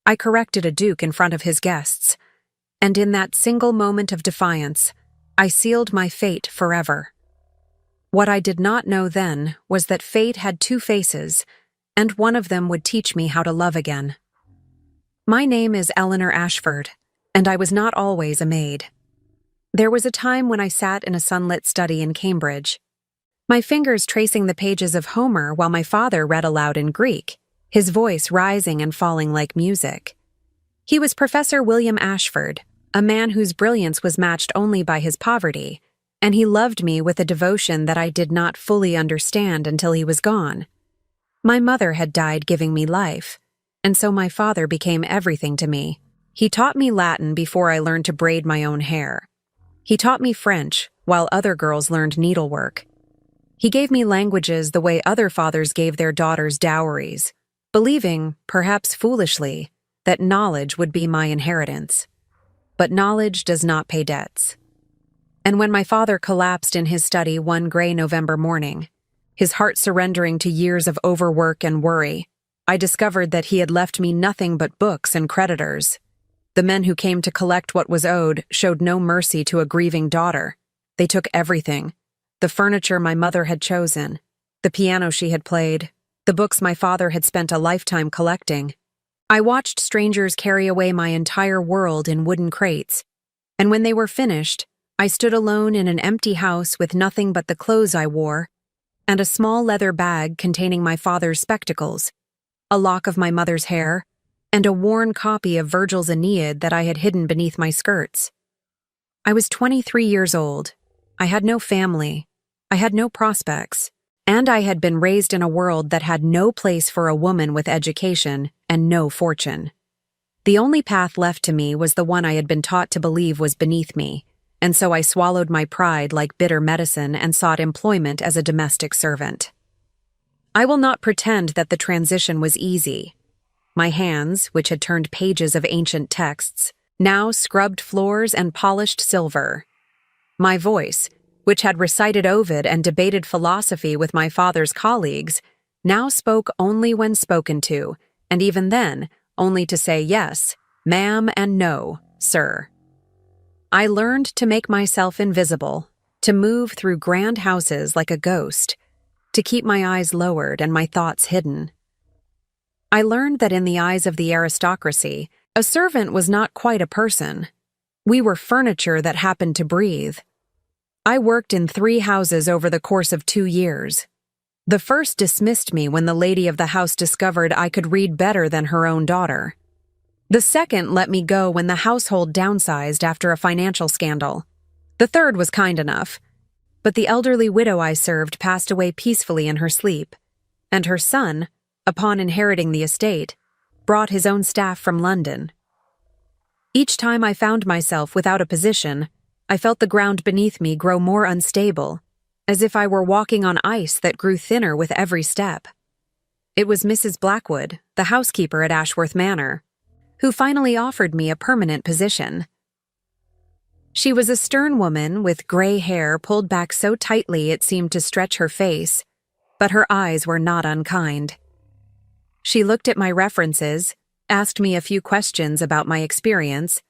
I corrected a duke in front of his guests, and in that single moment of defiance, I sealed my fate forever. What I did not know then was that fate had two faces, and one of them would teach me how to love again. My name is Eleanor Ashford, and I was not always a maid. There was a time when I sat in a sunlit study in Cambridge, my fingers tracing the pages of Homer while my father read aloud in Greek, his voice rising and falling like music. He was Professor William Ashford, a man whose brilliance was matched only by his poverty, and he loved me with a devotion that I did not fully understand until he was gone. My mother had died giving me life, and so my father became everything to me. He taught me Latin before I learned to braid my own hair. He taught me French, while other girls learned needlework. He gave me languages the way other fathers gave their daughters dowries, believing, perhaps foolishly, that knowledge would be my inheritance. But knowledge does not pay debts. And when my father collapsed in his study one gray November morning, his heart surrendering to years of overwork and worry, I discovered that he had left me nothing but books and creditors. The men who came to collect what was owed showed no mercy to a grieving daughter. They took everything: the furniture my mother had chosen, the piano she had played, the books my father had spent a lifetime collecting. I watched strangers carry away my entire world in wooden crates, and when they were finished, I stood alone in an empty house with nothing but the clothes I wore, and a small leather bag containing my father's spectacles, a lock of my mother's hair, and a worn copy of Virgil's Aeneid that I had hidden beneath my skirts. I was 23 years old. I had no family. I had no prospects. And I had been raised in a world that had no place for a woman with education and no fortune. The only path left to me was the one I had been taught to believe was beneath me, and so I swallowed my pride like bitter medicine and sought employment as a domestic servant. I will not pretend that the transition was easy. My hands, which had turned pages of ancient texts, now scrubbed floors and polished silver. My voice, which had recited Ovid and debated philosophy with my father's colleagues, now spoke only when spoken to, and even then, only to say yes, ma'am, and no, sir. I learned to make myself invisible, to move through grand houses like a ghost, to keep my eyes lowered and my thoughts hidden. I learned that in the eyes of the aristocracy, a servant was not quite a person. We were furniture that happened to breathe. I worked in 3 houses over the course of 2 years. The first dismissed me when the lady of the house discovered I could read better than her own daughter. The second let me go when the household downsized after a financial scandal. The third was kind enough, but the elderly widow I served passed away peacefully in her sleep, and her son, upon inheriting the estate, brought his own staff from London. Each time I found myself without a position, I felt the ground beneath me grow more unstable, as if I were walking on ice that grew thinner with every step. It was Mrs. Blackwood, the housekeeper at Ashworth Manor, who finally offered me a permanent position. She was a stern woman with gray hair pulled back so tightly it seemed to stretch her face, but her eyes were not unkind. She looked at my references, asked me a few questions about my experience,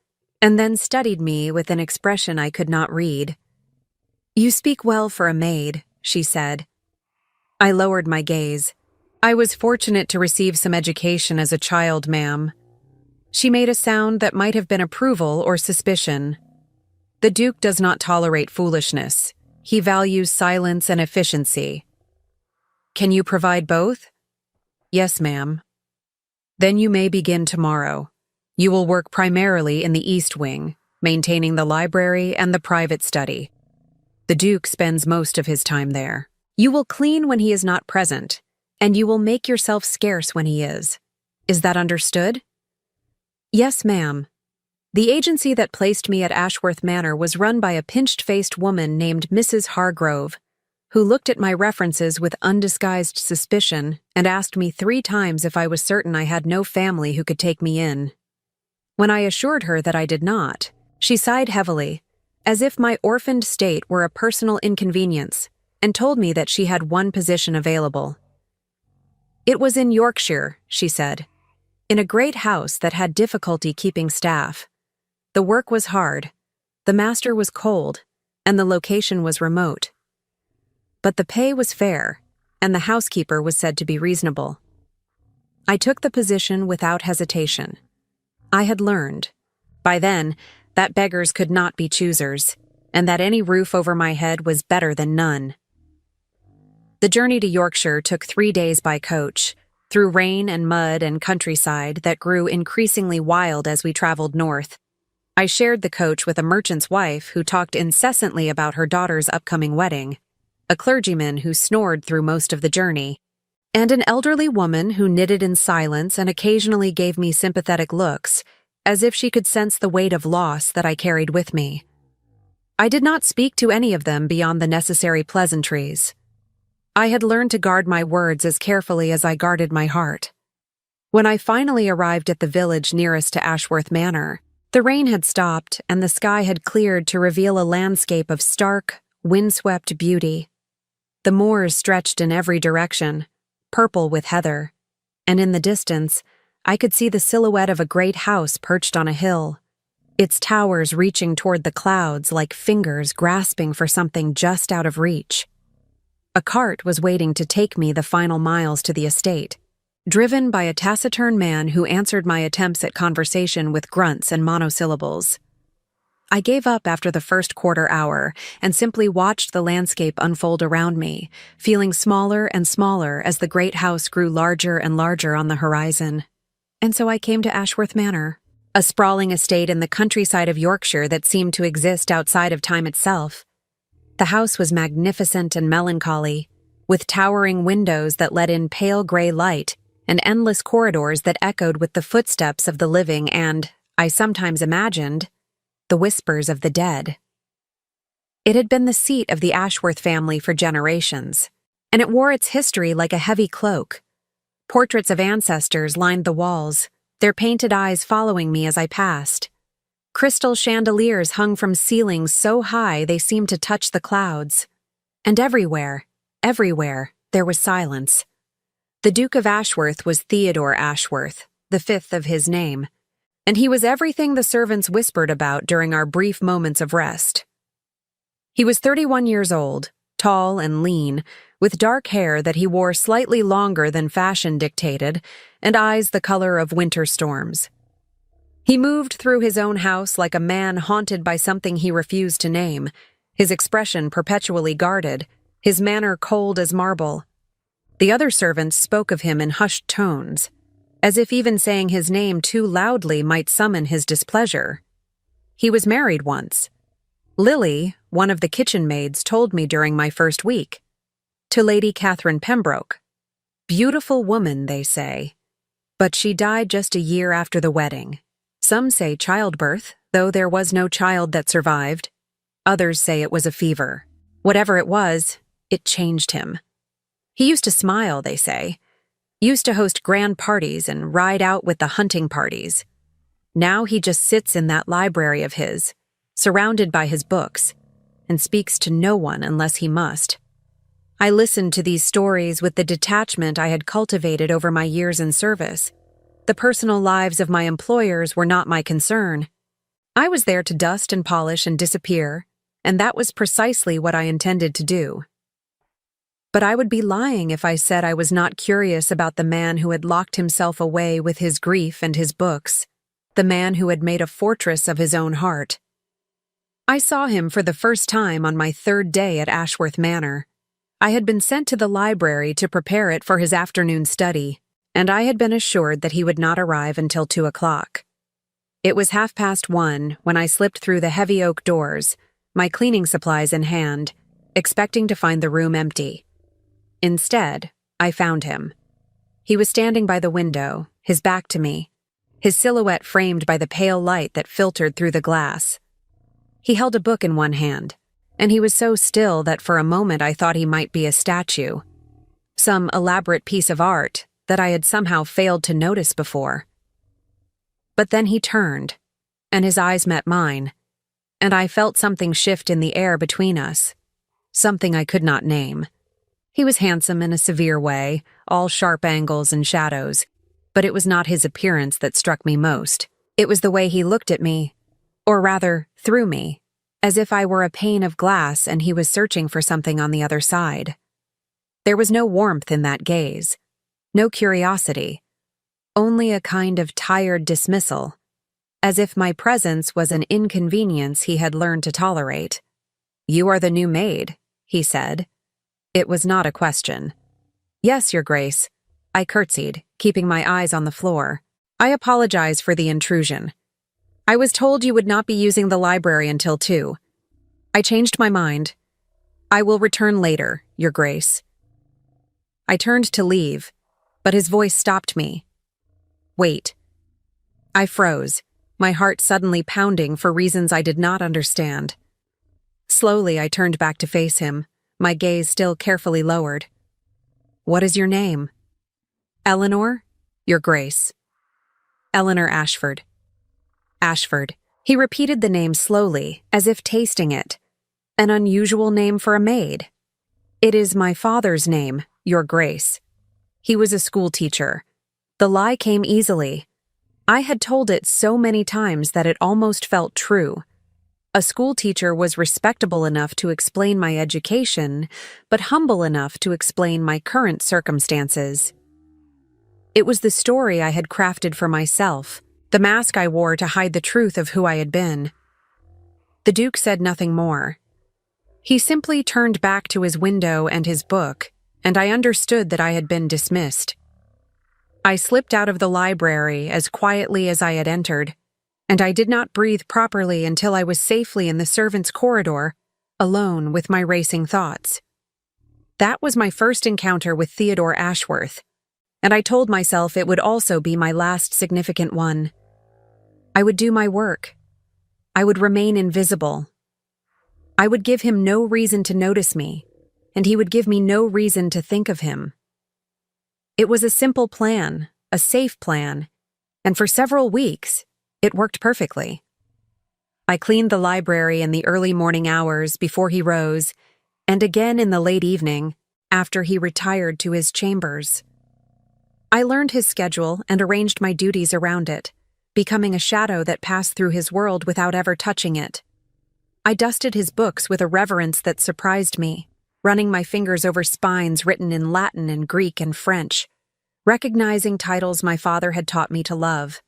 and then studied me with an expression I could not read. "You speak well for a maid," she said. I lowered my gaze. "I was fortunate to receive some education as a child, ma'am." She made a sound that might have been approval or suspicion. "The Duke does not tolerate foolishness. He values silence and efficiency." "Can you provide both?" "Yes, ma'am." "Then you may begin tomorrow. You will work primarily in the East Wing, maintaining the library and the private study. The Duke spends most of his time there. You will clean when he is not present, and you will make yourself scarce when he is. Is that understood?" "Yes, ma'am." The agency that placed me at Ashworth Manor was run by a pinched-faced woman named Mrs. Hargrove, who looked at my references with undisguised suspicion and asked me 3 times if I was certain I had no family who could take me in. When I assured her that I did not, she sighed heavily, as if my orphaned state were a personal inconvenience, and told me that she had one position available. "It was in Yorkshire," she said. in a great house that had difficulty keeping staff. The work was hard, the master was cold, and the location was remote. But the pay was fair, and the housekeeper was said to be reasonable. I took the position without hesitation. I had learned, by then, that beggars could not be choosers, and that any roof over my head was better than none. The journey to Yorkshire took 3 days by coach, through rain and mud and countryside that grew increasingly wild as we traveled north. I shared the coach with a merchant's wife who talked incessantly about her daughter's upcoming wedding, a clergyman who snored through most of the journey, and an elderly woman who knitted in silence and occasionally gave me sympathetic looks, as if she could sense the weight of loss that I carried with me. I did not speak to any of them beyond the necessary pleasantries. I had learned to guard my words as carefully as I guarded my heart. When I finally arrived at the village nearest to Ashworth Manor, the rain had stopped and the sky had cleared to reveal a landscape of stark, windswept beauty. The moors stretched in every direction, purple with heather, and in the distance, I could see the silhouette of a great house perched on a hill, its towers reaching toward the clouds like fingers grasping for something just out of reach. A cart was waiting to take me the final miles to the estate, driven by a taciturn man who answered my attempts at conversation with grunts and monosyllables. I gave up after the first quarter hour and simply watched the landscape unfold around me, feeling smaller and smaller as the great house grew larger and larger on the horizon. And so I came to Ashworth Manor, a sprawling estate in the countryside of Yorkshire that seemed to exist outside of time itself. The house was magnificent and melancholy, with towering windows that let in pale gray light and endless corridors that echoed with the footsteps of the living and, I sometimes imagined, the whispers of the dead. It had been the seat of the Ashworth family for generations, and it wore its history like a heavy cloak. Portraits of ancestors lined the walls, their painted eyes following me as I passed. Crystal chandeliers hung from ceilings so high they seemed to touch the clouds. And everywhere, there was silence. The Duke of Ashworth was Theodore Ashworth, the fifth of his name, and he was everything the servants whispered about during our brief moments of rest. He was 31 years old, tall and lean, with dark hair that he wore slightly longer than fashion dictated, and eyes the color of winter storms. He moved through his own house like a man haunted by something he refused to name, his expression perpetually guarded, his manner cold as marble. The other servants spoke of him in hushed tones, as if even saying his name too loudly might summon his displeasure. He was married once. Lily, one of the kitchen maids, told me during my first week, to Lady Catherine Pembroke. Beautiful woman, they say. But she died just a year after the wedding. Some say childbirth, though there was no child that survived. Others say it was a fever. Whatever it was, it changed him. He used to smile, they say. Used to host grand parties and ride out with the hunting parties. Now he just sits in that library of his, surrounded by his books, and speaks to no one unless he must. I listened to these stories with the detachment I had cultivated over my years in service. The personal lives of my employers were not my concern. I was there to dust and polish and disappear, and that was precisely what I intended to do. But I would be lying if I said I was not curious about the man who had locked himself away with his grief and his books, the man who had made a fortress of his own heart. I saw him for the first time on my 3rd day at Ashworth Manor. I had been sent to the library to prepare it for his afternoon study, and I had been assured that he would not arrive until 2 o'clock. It was 1:30 when I slipped through the heavy oak doors, my cleaning supplies in hand, expecting to find the room empty. Instead, I found him. He was standing by the window, his back to me, his silhouette framed by the pale light that filtered through the glass. He held a book in one hand, and he was so still that for a moment I thought he might be a statue, some elaborate piece of art that I had somehow failed to notice before. But then he turned, and his eyes met mine, and I felt something shift in the air between us, something I could not name. He was handsome in a severe way, all sharp angles and shadows. But it was not his appearance that struck me most. It was the way he looked at me, or rather, through me, as if I were a pane of glass and he was searching for something on the other side. There was no warmth in that gaze, no curiosity, only a kind of tired dismissal, as if my presence was an inconvenience he had learned to tolerate. "You are the new maid," he said. It was not a question. "Yes, Your Grace." I curtsied, keeping my eyes on the floor. "I apologize for the intrusion. I was told you would not be using the library until 2. I changed my mind. I will return later, Your Grace." I turned to leave, but his voice stopped me. "Wait." I froze, my heart suddenly pounding for reasons I did not understand. Slowly, I turned back to face him, my gaze still carefully lowered. "What is your name?" "Eleanor, Your Grace." "Eleanor Ashford." "Ashford." He repeated the name slowly, as if tasting it. "An unusual name for a maid." "It is my father's name, Your Grace." He was a school teacher. The lie came easily. I had told it so many times that it almost felt true. A school teacher was respectable enough to explain my education, but humble enough to explain my current circumstances. It was the story I had crafted for myself, the mask I wore to hide the truth of who I had been. The Duke said nothing more. He simply turned back to his window and his book, and I understood that I had been dismissed. I slipped out of the library as quietly as I had entered, and I did not breathe properly until I was safely in the servants' corridor, alone with my racing thoughts. That was my first encounter with Theodore Ashworth, and I told myself it would also be my last significant one. I would do my work. I would remain invisible. I would give him no reason to notice me, and he would give me no reason to think of him. It was a simple plan, a safe plan, and for several weeks, it worked perfectly. I cleaned the library in the early morning hours before he rose, and again in the late evening, after he retired to his chambers. I learned his schedule and arranged my duties around it, becoming a shadow that passed through his world without ever touching it. I dusted his books with a reverence that surprised me, running my fingers over spines written in Latin and Greek and French, recognizing titles my father had taught me to love.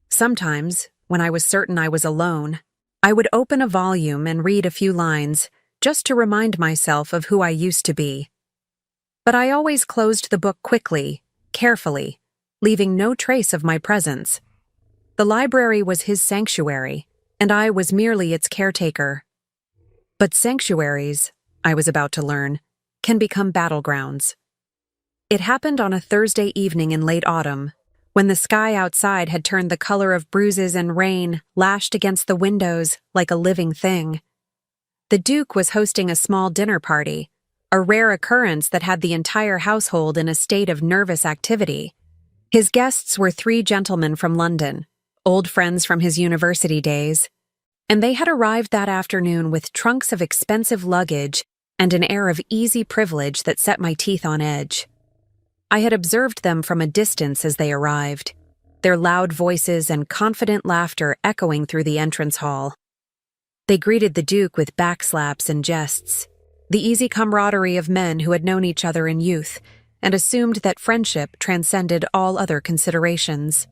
Sometimes, when I was certain I was alone, I would open a volume and read a few lines, just to remind myself of who I used to be. But I always closed the book quickly, carefully, leaving no trace of my presence. The library was his sanctuary, and I was merely its caretaker. But sanctuaries, I was about to learn, can become battlegrounds. It happened on a Thursday evening in late autumn, when the sky outside had turned the color of bruises and rain lashed against the windows like a living thing. The Duke was hosting a small dinner party, a rare occurrence that had the entire household in a state of nervous activity. His guests were 3 gentlemen from London, old friends from his university days, and they had arrived that afternoon with trunks of expensive luggage and an air of easy privilege that set my teeth on edge. I had observed them from a distance as they arrived, their loud voices and confident laughter echoing through the entrance hall. They greeted the Duke with backslaps and jests, the easy camaraderie of men who had known each other in youth and assumed that friendship transcended all other considerations.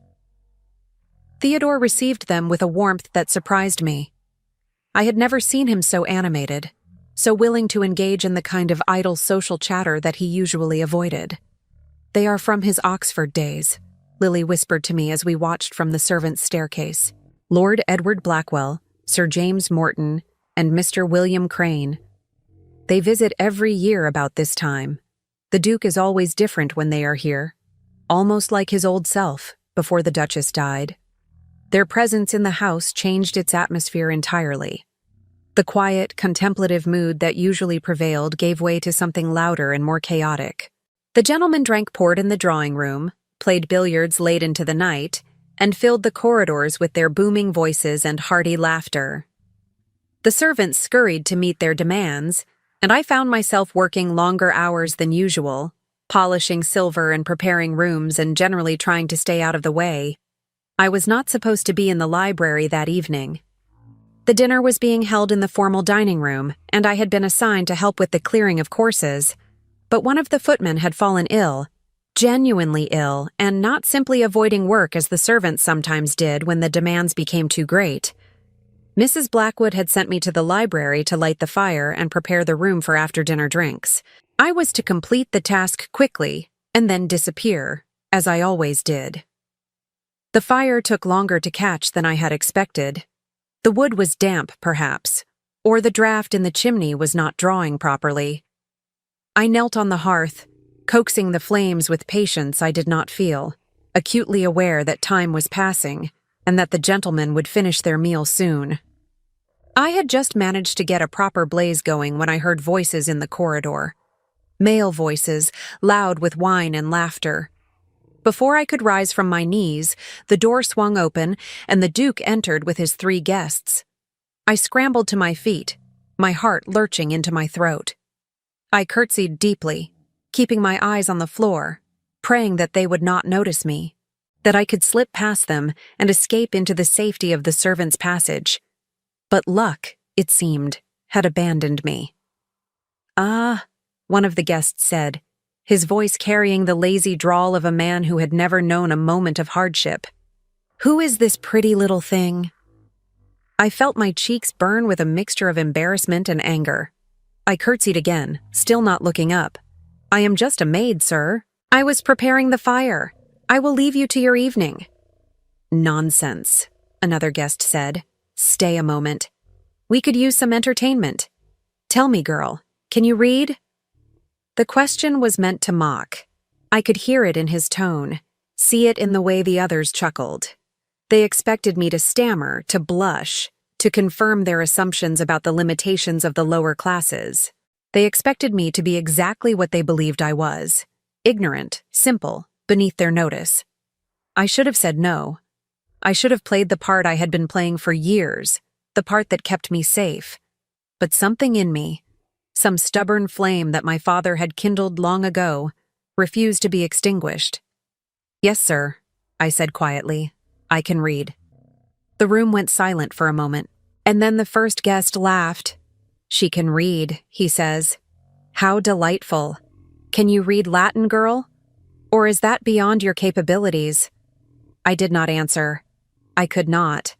Theodore received them with a warmth that surprised me. I had never seen him so animated, so willing to engage in the kind of idle social chatter that he usually avoided. "They are from his Oxford days," Lily whispered to me as we watched from the servants' staircase. "Lord Edward Blackwell, Sir James Morton, and Mr. William Crane. They visit every year about this time. The Duke is always different when they are here, almost like his old self, before the Duchess died. Their presence in the house changed its atmosphere entirely. The quiet, contemplative mood that usually prevailed gave way to something louder and more chaotic. The gentlemen drank port in the drawing room, played billiards late into the night, and filled the corridors with their booming voices and hearty laughter. The servants scurried to meet their demands, and I found myself working longer hours than usual, polishing silver and preparing rooms and generally trying to stay out of the way. I was not supposed to be in the library that evening. The dinner was being held in the formal dining room, and I had been assigned to help with the clearing of courses, but one of the footmen had fallen ill, genuinely ill, and not simply avoiding work as the servants sometimes did when the demands became too great. Mrs. Blackwood had sent me to the library to light the fire and prepare the room for after-dinner drinks. I was to complete the task quickly and then disappear, as I always did. The fire took longer to catch than I had expected. The wood was damp, perhaps, or the draft in the chimney was not drawing properly. I knelt on the hearth, coaxing the flames with patience I did not feel, acutely aware that time was passing and that the gentlemen would finish their meal soon. I had just managed to get a proper blaze going when I heard voices in the corridor. Male voices, loud with wine and laughter. Before I could rise from my knees, the door swung open and the Duke entered with his 3 guests. I scrambled to my feet, my heart lurching into my throat. I curtsied deeply, keeping my eyes on the floor, praying that they would not notice me, that I could slip past them and escape into the safety of the servants' passage. But luck, it seemed, had abandoned me. "Ah," one of the guests said, his voice carrying the lazy drawl of a man who had never known a moment of hardship. "Who is this pretty little thing?" I felt my cheeks burn with a mixture of embarrassment and anger. I curtsied again, still not looking up. "I am just a maid, sir. I was preparing the fire. I will leave you to your evening." "Nonsense," another guest said. "Stay a moment. We could use some entertainment. Tell me, girl, can you read?" The question was meant to mock. I could hear it in his tone, see it in the way the others chuckled. They expected me to stammer, to blush, to confirm their assumptions about the limitations of the lower classes. They expected me to be exactly what they believed I was, ignorant, simple, beneath their notice. I should have said no. I should have played the part I had been playing for years, the part that kept me safe. But something in me, some stubborn flame that my father had kindled long ago, refused to be extinguished. "Yes, sir," I said quietly. "I can read." The room went silent for a moment, and then the first guest laughed. "She can read," he says. "How delightful. Can you read Latin, girl? Or is that beyond your capabilities?" I did not answer. I could not.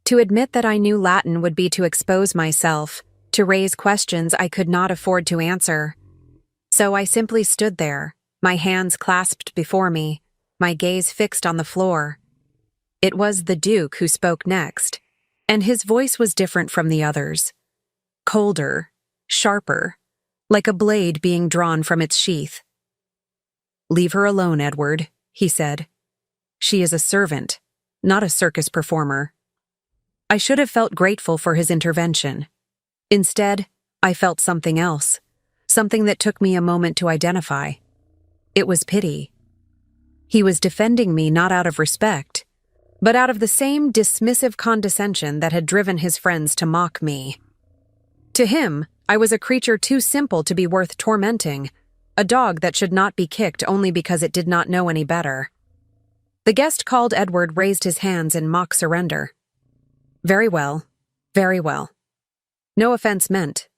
To admit that I knew Latin would be to expose myself, to raise questions I could not afford to answer. So I simply stood there, my hands clasped before me, my gaze fixed on the floor. It was the Duke who spoke next, and his voice was different from the others. Colder, sharper, like a blade being drawn from its sheath. "Leave her alone, Edward," he said. "She is a servant, not a circus performer." I should have felt grateful for his intervention. Instead, I felt something else, something that took me a moment to identify. It was pity. He was defending me not out of respect, but out of the same dismissive condescension that had driven his friends to mock me. To him, I was a creature too simple to be worth tormenting, a dog that should not be kicked only because it did not know any better. The guest called Edward raised his hands in mock surrender. "Very well, very well. No offense meant.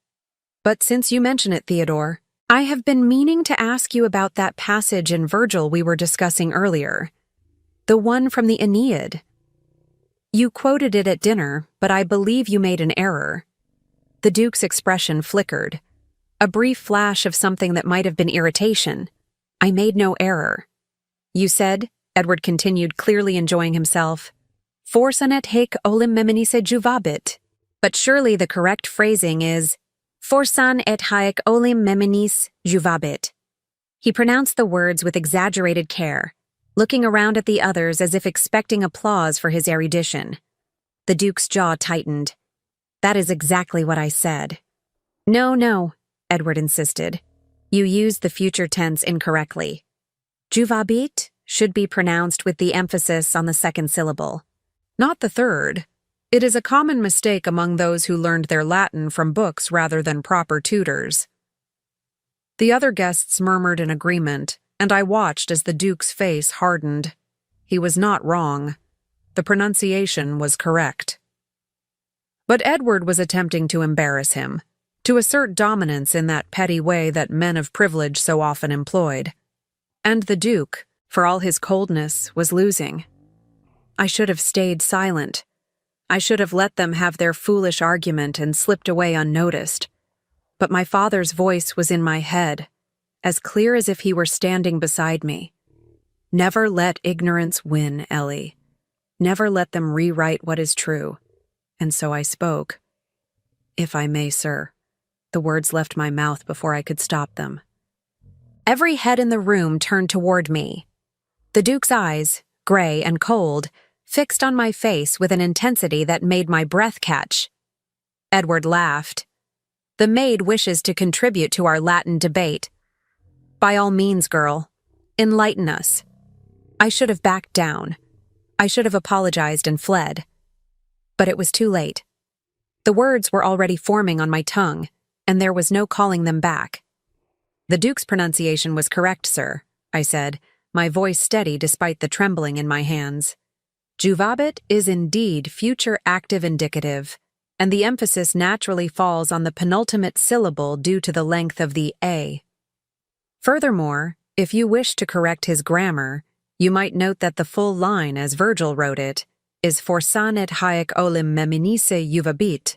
But since you mention it, Theodore, I have been meaning to ask you about that passage in Virgil we were discussing earlier. The one from the Aeneid. You quoted it at dinner, but I believe you made an error." The Duke's expression flickered. A brief flash of something that might have been irritation. "I made no error. You said," Edward continued, clearly enjoying himself, "Forsanet haec olim meminisse juvabit." But surely the correct phrasing is, "Forsan et haec olim meminis juvabit." He pronounced the words with exaggerated care, looking around at the others as if expecting applause for his erudition. The Duke's jaw tightened. "That is exactly what I said." No, Edward insisted. "You used the future tense incorrectly. Juvabit should be pronounced with the emphasis on the second syllable, not the third. It is a common mistake among those who learned their Latin from books rather than proper tutors." The other guests murmured in agreement, and I watched as the Duke's face hardened. He was not wrong. The pronunciation was correct. But Edward was attempting to embarrass him, to assert dominance in that petty way that men of privilege so often employed. And the Duke, for all his coldness, was losing. I should have stayed silent. I should have let them have their foolish argument and slipped away unnoticed. But my father's voice was in my head, as clear as if he were standing beside me. Never let ignorance win, Ellie. Never let them rewrite what is true. And so I spoke. If I may, sir. The words left my mouth before I could stop them. Every head in the room turned toward me. The Duke's eyes, gray and cold, fixed on my face with an intensity that made my breath catch. Edward laughed. The maid wishes to contribute to our Latin debate. By all means, girl, enlighten us. I should have backed down. I should have apologized and fled. But it was too late. The words were already forming on my tongue, and there was no calling them back. The Duke's pronunciation was correct, sir, I said, my voice steady despite the trembling in my hands. Juvabit is indeed future active indicative, and the emphasis naturally falls on the penultimate syllable due to the length of the A. Furthermore, if you wish to correct his grammar, you might note that the full line, as Virgil wrote it, is forsanet haec olim meminisse juvabit,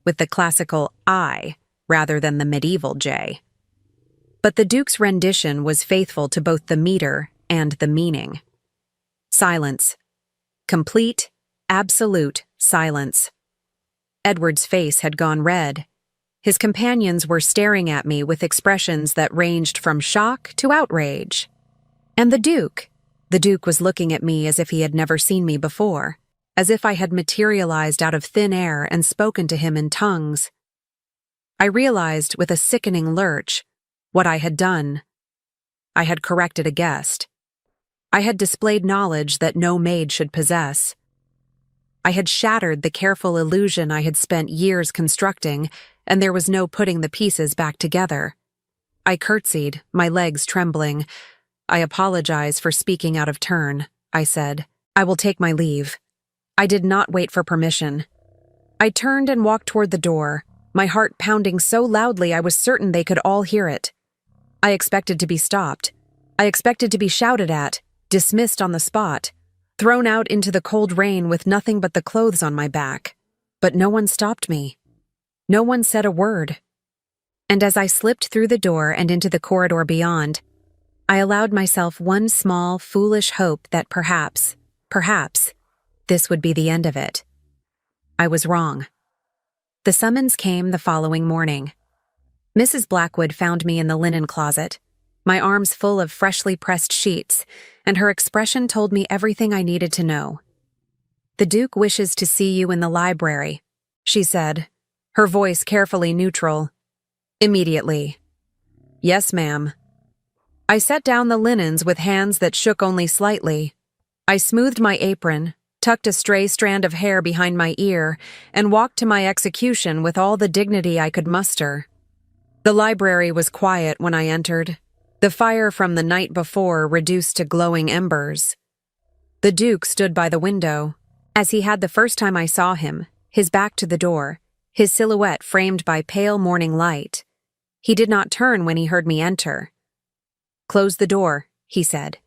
with the classical I rather than the medieval J. But the Duke's rendition was faithful to both the meter and the meaning. Silence. Complete, absolute silence. Edward's face had gone red. His companions were staring at me with expressions that ranged from shock to outrage. And the Duke was looking at me as if he had never seen me before, as if I had materialized out of thin air and spoken to him in tongues. I realized with a sickening lurch what I had done. I had corrected a guest. I had displayed knowledge that no maid should possess. I had shattered the careful illusion I had spent years constructing, and there was no putting the pieces back together. I curtsied, my legs trembling. I apologize for speaking out of turn, I said. I will take my leave. I did not wait for permission. I turned and walked toward the door, my heart pounding so loudly I was certain they could all hear it. I expected to be stopped. I expected to be shouted at, dismissed on the spot, thrown out into the cold rain with nothing but the clothes on my back. But no one stopped me. No one said a word. And as I slipped through the door and into the corridor beyond, I allowed myself one small, foolish hope that perhaps, this would be the end of it. I was wrong. The summons came the following morning. Mrs. Blackwood found me in the linen closet, my arms full of freshly pressed sheets, and her expression told me everything I needed to know. "The Duke wishes to see you in the library," she said, her voice carefully neutral. "Immediately." "Yes, ma'am." I set down the linens with hands that shook only slightly. I smoothed my apron, tucked a stray strand of hair behind my ear, and walked to my execution with all the dignity I could muster. The library was quiet when I entered, the fire from the night before reduced to glowing embers. The Duke stood by the window, as he had the first time I saw him, his back to the door, his silhouette framed by pale morning light. He did not turn when he heard me enter. "Close the door," he said.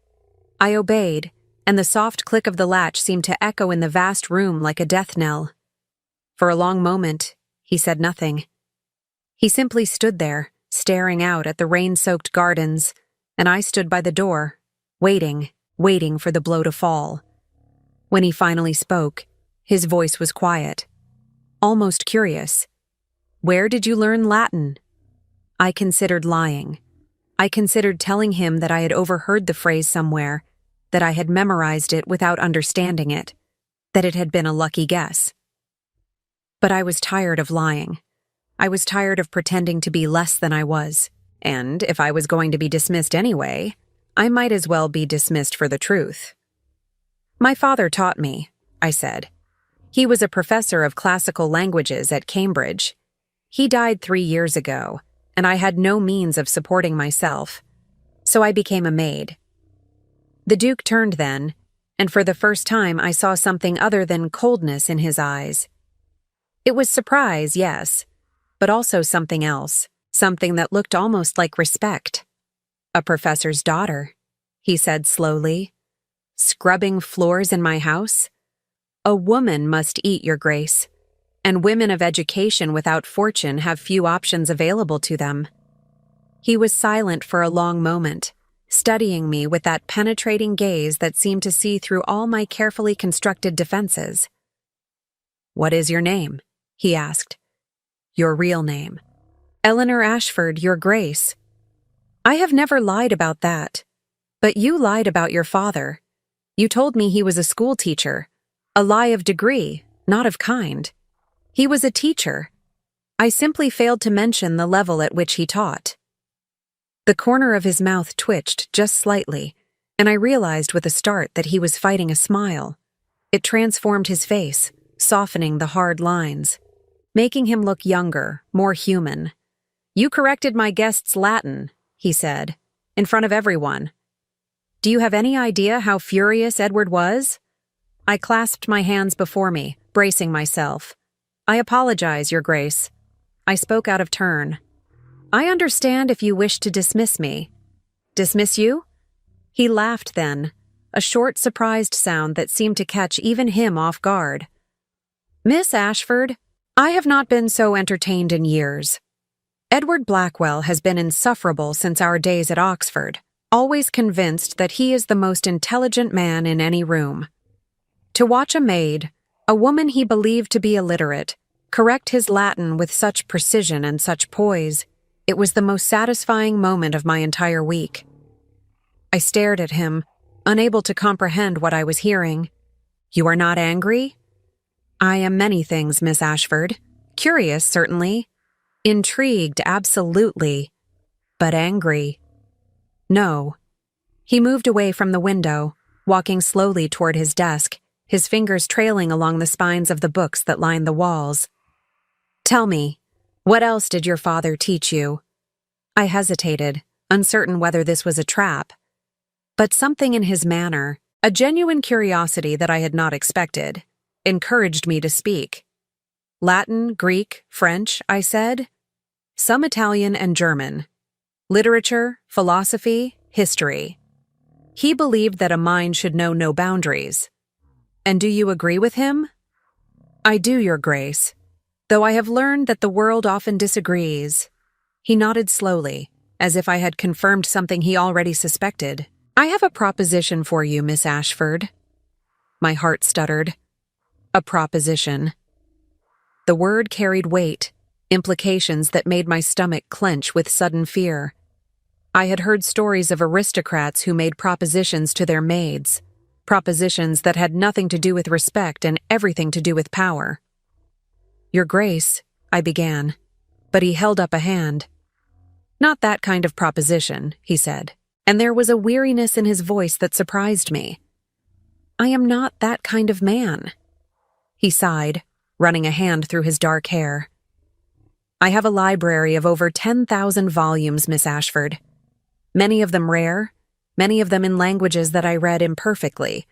I obeyed, and the soft click of the latch seemed to echo in the vast room like a death knell. For a long moment, he said nothing. He simply stood there, staring out at the rain-soaked gardens, and I stood by the door, waiting for the blow to fall. When he finally spoke, his voice was quiet, almost curious. "Where did you learn Latin?" I considered lying. I considered telling him that I had overheard the phrase somewhere, that I had memorized it without understanding it, that it had been a lucky guess. But I was tired of lying. I was tired of pretending to be less than I was, and if I was going to be dismissed anyway, I might as well be dismissed for the truth. "My father taught me," I said. "He was a professor of classical languages at Cambridge. He died 3 years ago, and I had no means of supporting myself. So I became a maid. The Duke turned then, and for the first time I saw something other than coldness in his eyes. It was surprise, yes, but also something else, something that looked almost like respect. "A professor's daughter," he said slowly. "Scrubbing floors in my house? A woman must eat, Your Grace, and women of education without fortune have few options available to them." He was silent for a long moment, studying me with that penetrating gaze that seemed to see through all my carefully constructed defenses. "What is your name?" he asked. "Your real name." "Eleanor Ashford, Your Grace." "I have never lied about that. But you lied about your father. You told me he was a school teacher. A lie of degree, not of kind. He was a teacher. I simply failed to mention the level at which he taught." The corner of his mouth twitched just slightly, and I realized with a start that he was fighting a smile. It transformed his face, softening the hard lines, making him look younger, more human. "You corrected my guest's Latin," he said, "in front of everyone. Do you have any idea how furious Edward was?" I clasped my hands before me, bracing myself. "I apologize, Your Grace." I spoke out of turn. "I understand if you wish to dismiss me." "Dismiss you?" He laughed then, a short, surprised sound that seemed to catch even him off guard. "Miss Ashford, I have not been so entertained in years. Edward Blackwell has been insufferable since our days at Oxford, always convinced that he is the most intelligent man in any room. To watch a maid, a woman he believed to be illiterate, correct his Latin with such precision and such poise, it was the most satisfying moment of my entire week." I stared at him, unable to comprehend what I was hearing. "You are not angry?" "I am many things, Miss Ashford. Curious, certainly. Intrigued, absolutely. But angry. No." He moved away from the window, walking slowly toward his desk, his fingers trailing along the spines of the books that lined the walls. "Tell me, what else did your father teach you?" I hesitated, uncertain whether this was a trap. But something in his manner, a genuine curiosity that I had not expected, encouraged me to speak. "Latin, Greek, French," I said. "Some Italian and German. Literature, philosophy, history. He believed that a mind should know no boundaries. And do you agree with him?" "I do, Your Grace, though I have learned that the world often disagrees." He nodded slowly, as if I had confirmed something he already suspected. "I have a proposition for you, Miss Ashford." My heart stuttered. A proposition. The word carried weight, implications that made my stomach clench with sudden fear. I had heard stories of aristocrats who made propositions to their maids, propositions that had nothing to do with respect and everything to do with power. "Your Grace," I began, but he held up a hand. "Not that kind of proposition," he said, and there was a weariness in his voice that surprised me. "I am not that kind of man." He sighed, running a hand through his dark hair. "I have a library of over 10,000 volumes, Miss Ashford. Many of them rare, many of them in languages that I read imperfectly.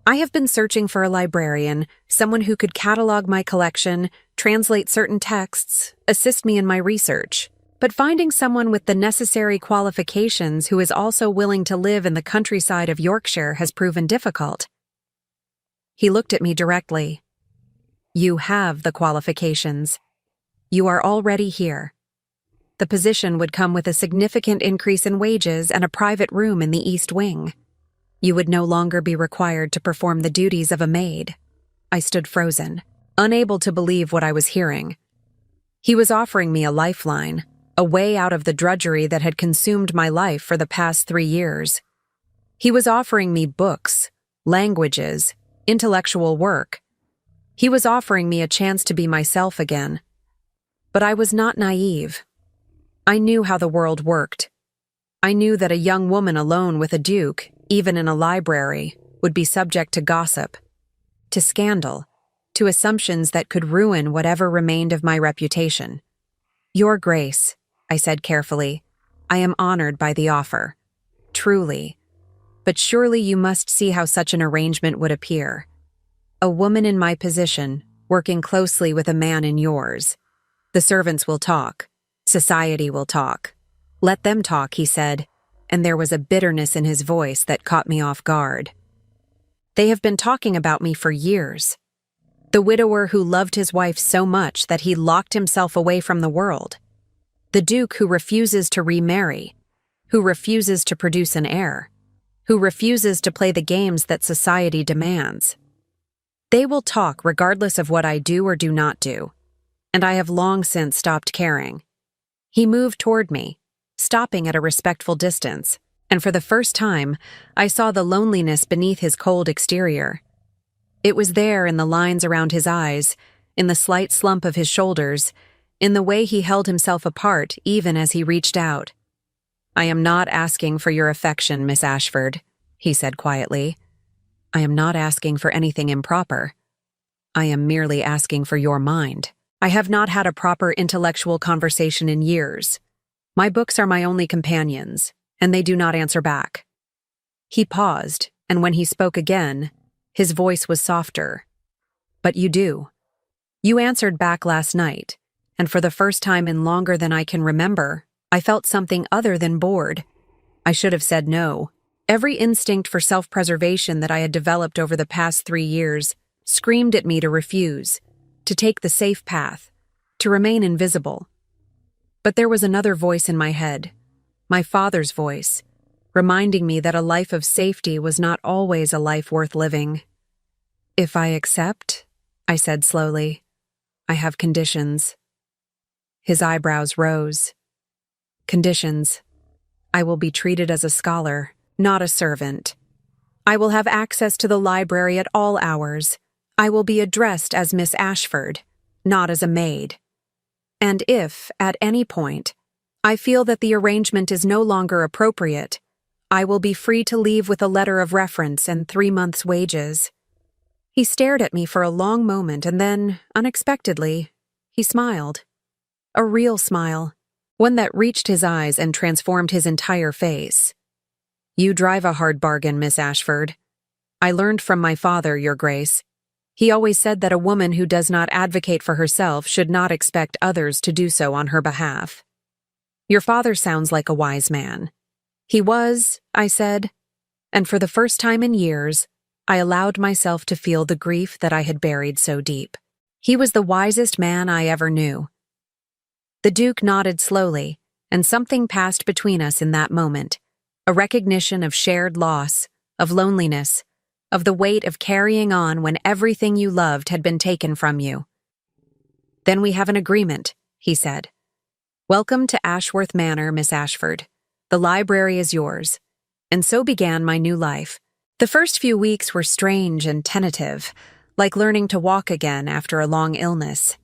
I have been searching for a librarian, someone who could catalog my collection, translate certain texts, assist me in my research. But finding someone with the necessary qualifications who is also willing to live in the countryside of Yorkshire has proven difficult." He looked at me directly. "You have the qualifications. You are already here. The position would come with a significant increase in wages and a private room in the East Wing. You would no longer be required to perform the duties of a maid." I stood frozen, unable to believe what I was hearing. He was offering me a lifeline, a way out of the drudgery that had consumed my life for the past 3 years. He was offering me books, languages, intellectual work. He was offering me a chance to be myself again. But I was not naive. I knew how the world worked. I knew that a young woman alone with a duke, even in a library, would be subject to gossip, to scandal, to assumptions that could ruin whatever remained of my reputation. "Your Grace," I said carefully. "I am honored by the offer. Truly. But surely you must see how such an arrangement would appear. A woman in my position, working closely with a man in yours. The servants will talk. Society will talk. Let them talk," he said, and there was a bitterness in his voice that caught me off guard. "They have been talking about me for years. The widower who loved his wife so much that he locked himself away from the world. The duke who refuses to remarry, who refuses to produce an heir, who refuses to play the games that society demands. They will talk regardless of what I do or do not do, and I have long since stopped caring." He moved toward me, stopping at a respectful distance, and for the first time, I saw the loneliness beneath his cold exterior. It was there in the lines around his eyes, in the slight slump of his shoulders, in the way he held himself apart even as he reached out. "I am not asking for your affection, Miss Ashford," he said quietly. "I am not asking for anything improper. I am merely asking for your mind. I have not had a proper intellectual conversation in years. My books are my only companions, and they do not answer back." He paused, and when he spoke again, his voice was softer. "But you do. You answered back last night, and for the first time in longer than I can remember, I felt something other than bored. I should have said no. Every instinct for self-preservation that I had developed over the past 3 years screamed at me to refuse, to take the safe path, to remain invisible. But there was another voice in my head, my father's voice, reminding me that a life of safety was not always a life worth living. "If I accept," I said slowly, "I have conditions." His eyebrows rose. "Conditions. I will be treated as a scholar, not a servant. I will have access to the library at all hours. I will be addressed as Miss Ashford, not as a maid. And if, at any point, I feel that the arrangement is no longer appropriate, I will be free to leave with a letter of reference and 3 months' wages." He stared at me for a long moment and then, unexpectedly, he smiled. A real smile, one that reached his eyes and transformed his entire face. "You drive a hard bargain, Miss Ashford. I learned from my father, Your Grace. He always said that a woman who does not advocate for herself should not expect others to do so on her behalf. Your father sounds like a wise man." "He was," I said, and for the first time in years, I allowed myself to feel the grief that I had buried so deep. He was the wisest man I ever knew. The Duke nodded slowly, and something passed between us in that moment, a recognition of shared loss, of loneliness, of the weight of carrying on when everything you loved had been taken from you. "Then we have an agreement," he said. "Welcome to Ashworth Manor, Miss Ashford. The library is yours." And so began my new life. The first few weeks were strange and tentative, like learning to walk again after a long illness.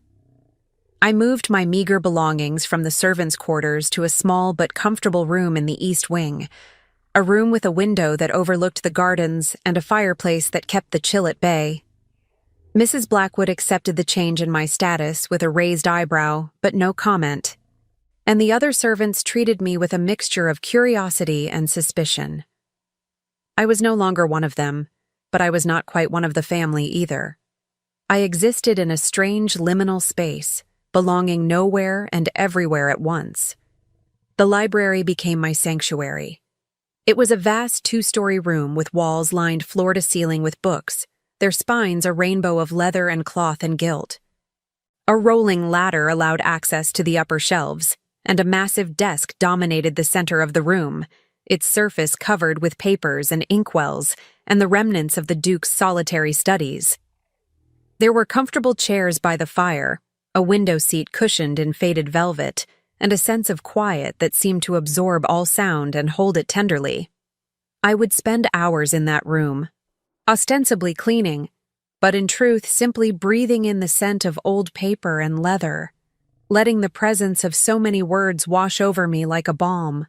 I moved my meager belongings from the servants' quarters to a small but comfortable room in the east wing, a room with a window that overlooked the gardens and a fireplace that kept the chill at bay. Mrs. Blackwood accepted the change in my status with a raised eyebrow, but no comment, and the other servants treated me with a mixture of curiosity and suspicion. I was no longer one of them, but I was not quite one of the family either. I existed in a strange liminal space, belonging nowhere and everywhere at once. The library became my sanctuary. It was a vast 2-story room with walls lined floor to ceiling with books, their spines a rainbow of leather and cloth and gilt. A rolling ladder allowed access to the upper shelves, and a massive desk dominated the center of the room, its surface covered with papers and inkwells and the remnants of the Duke's solitary studies. There were comfortable chairs by the fire, a window seat cushioned in faded velvet, and a sense of quiet that seemed to absorb all sound and hold it tenderly. I would spend hours in that room, ostensibly cleaning, but in truth simply breathing in the scent of old paper and leather, letting the presence of so many words wash over me like a balm.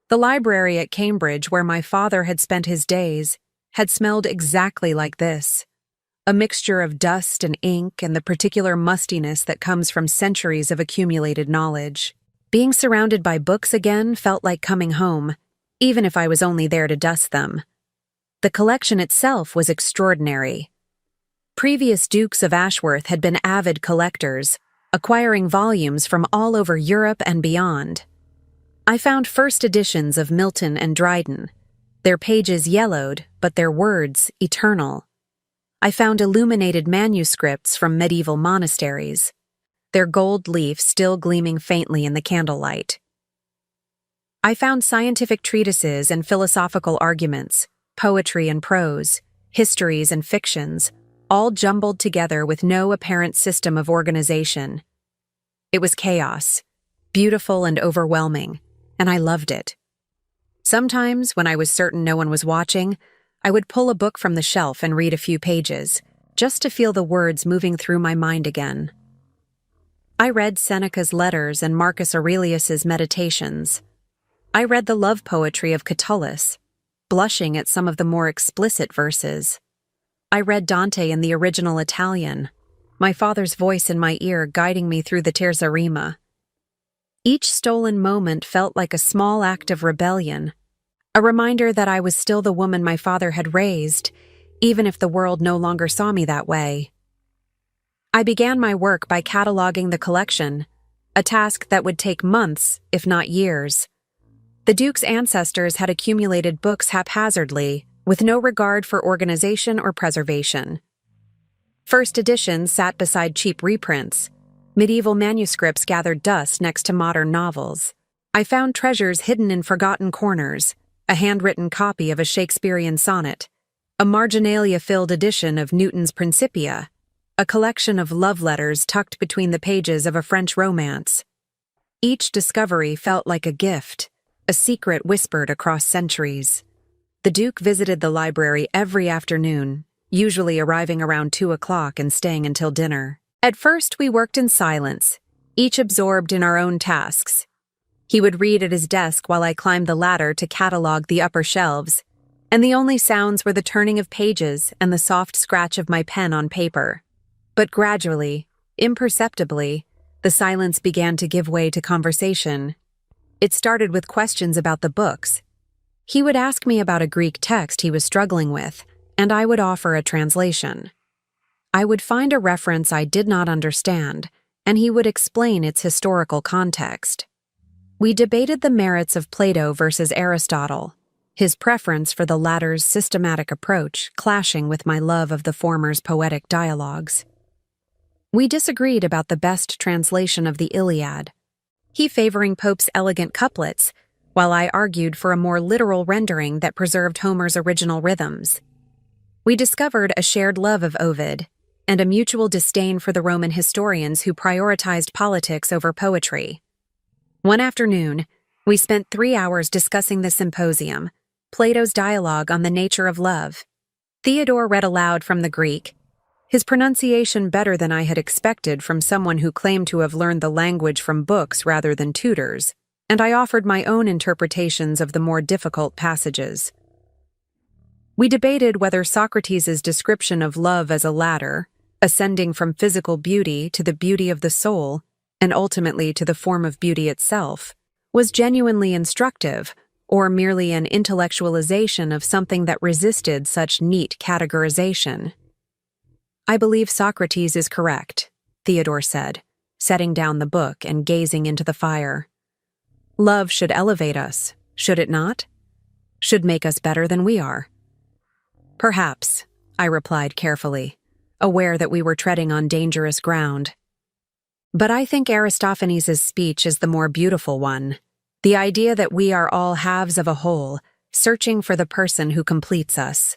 The library at Cambridge, where my father had spent his days, had smelled exactly like this, a mixture of dust and ink and the particular mustiness that comes from centuries of accumulated knowledge. Being surrounded by books again felt like coming home, even if I was only there to dust them. The collection itself was extraordinary. Previous dukes of Ashworth had been avid collectors, acquiring volumes from all over Europe and beyond. I found first editions of Milton and Dryden, their pages yellowed, but their words eternal. I found illuminated manuscripts from medieval monasteries, their gold leaf still gleaming faintly in the candlelight. I found scientific treatises and philosophical arguments, poetry and prose, histories and fictions, all jumbled together with no apparent system of organization. It was chaos, beautiful and overwhelming, and I loved it. Sometimes, when I was certain no one was watching, I would pull a book from the shelf and read a few pages, just to feel the words moving through my mind again. I read Seneca's letters and Marcus Aurelius's meditations. I read the love poetry of Catullus, blushing at some of the more explicit verses. I read Dante in the original Italian, my father's voice in my ear guiding me through the terzarima. Each stolen moment felt like a small act of rebellion, a reminder that I was still the woman my father had raised, even if the world no longer saw me that way. I began my work by cataloging the collection, a task that would take months, if not years. The Duke's ancestors had accumulated books haphazardly, with no regard for organization or preservation. First editions sat beside cheap reprints. Medieval manuscripts gathered dust next to modern novels. I found treasures hidden in forgotten corners, a handwritten copy of a Shakespearean sonnet, a marginalia-filled edition of Newton's Principia, a collection of love letters tucked between the pages of a French romance. Each discovery felt like a gift, a secret whispered across centuries. The Duke visited the library every afternoon, usually arriving around 2 o'clock and staying until dinner. At first, we worked in silence, each absorbed in our own tasks. He would read at his desk while I climbed the ladder to catalog the upper shelves, and the only sounds were the turning of pages and the soft scratch of my pen on paper. But gradually, imperceptibly, the silence began to give way to conversation. It started with questions about the books. He would ask me about a Greek text he was struggling with, and I would offer a translation. I would find a reference I did not understand, and he would explain its historical context. We debated the merits of Plato versus Aristotle, his preference for the latter's systematic approach clashing with my love of the former's poetic dialogues. We disagreed about the best translation of the Iliad, he favoring Pope's elegant couplets, while I argued for a more literal rendering that preserved Homer's original rhythms. We discovered a shared love of Ovid, and a mutual disdain for the Roman historians who prioritized politics over poetry. One afternoon, we spent 3 hours discussing the symposium, Plato's dialogue on the nature of love. Theodore read aloud from the Greek, his pronunciation better than I had expected from someone who claimed to have learned the language from books rather than tutors, and I offered my own interpretations of the more difficult passages. We debated whether Socrates' description of love as a ladder, ascending from physical beauty to the beauty of the soul, and ultimately to the form of beauty itself, was genuinely instructive, or merely an intellectualization of something that resisted such neat categorization. I believe Socrates is correct, Theodore said, setting down the book and gazing into the fire. Love should elevate us, should it not? Should make us better than we are. Perhaps, I replied carefully, aware that we were treading on dangerous ground. But I think Aristophanes' speech is the more beautiful one, the idea that we are all halves of a whole, searching for the person who completes us.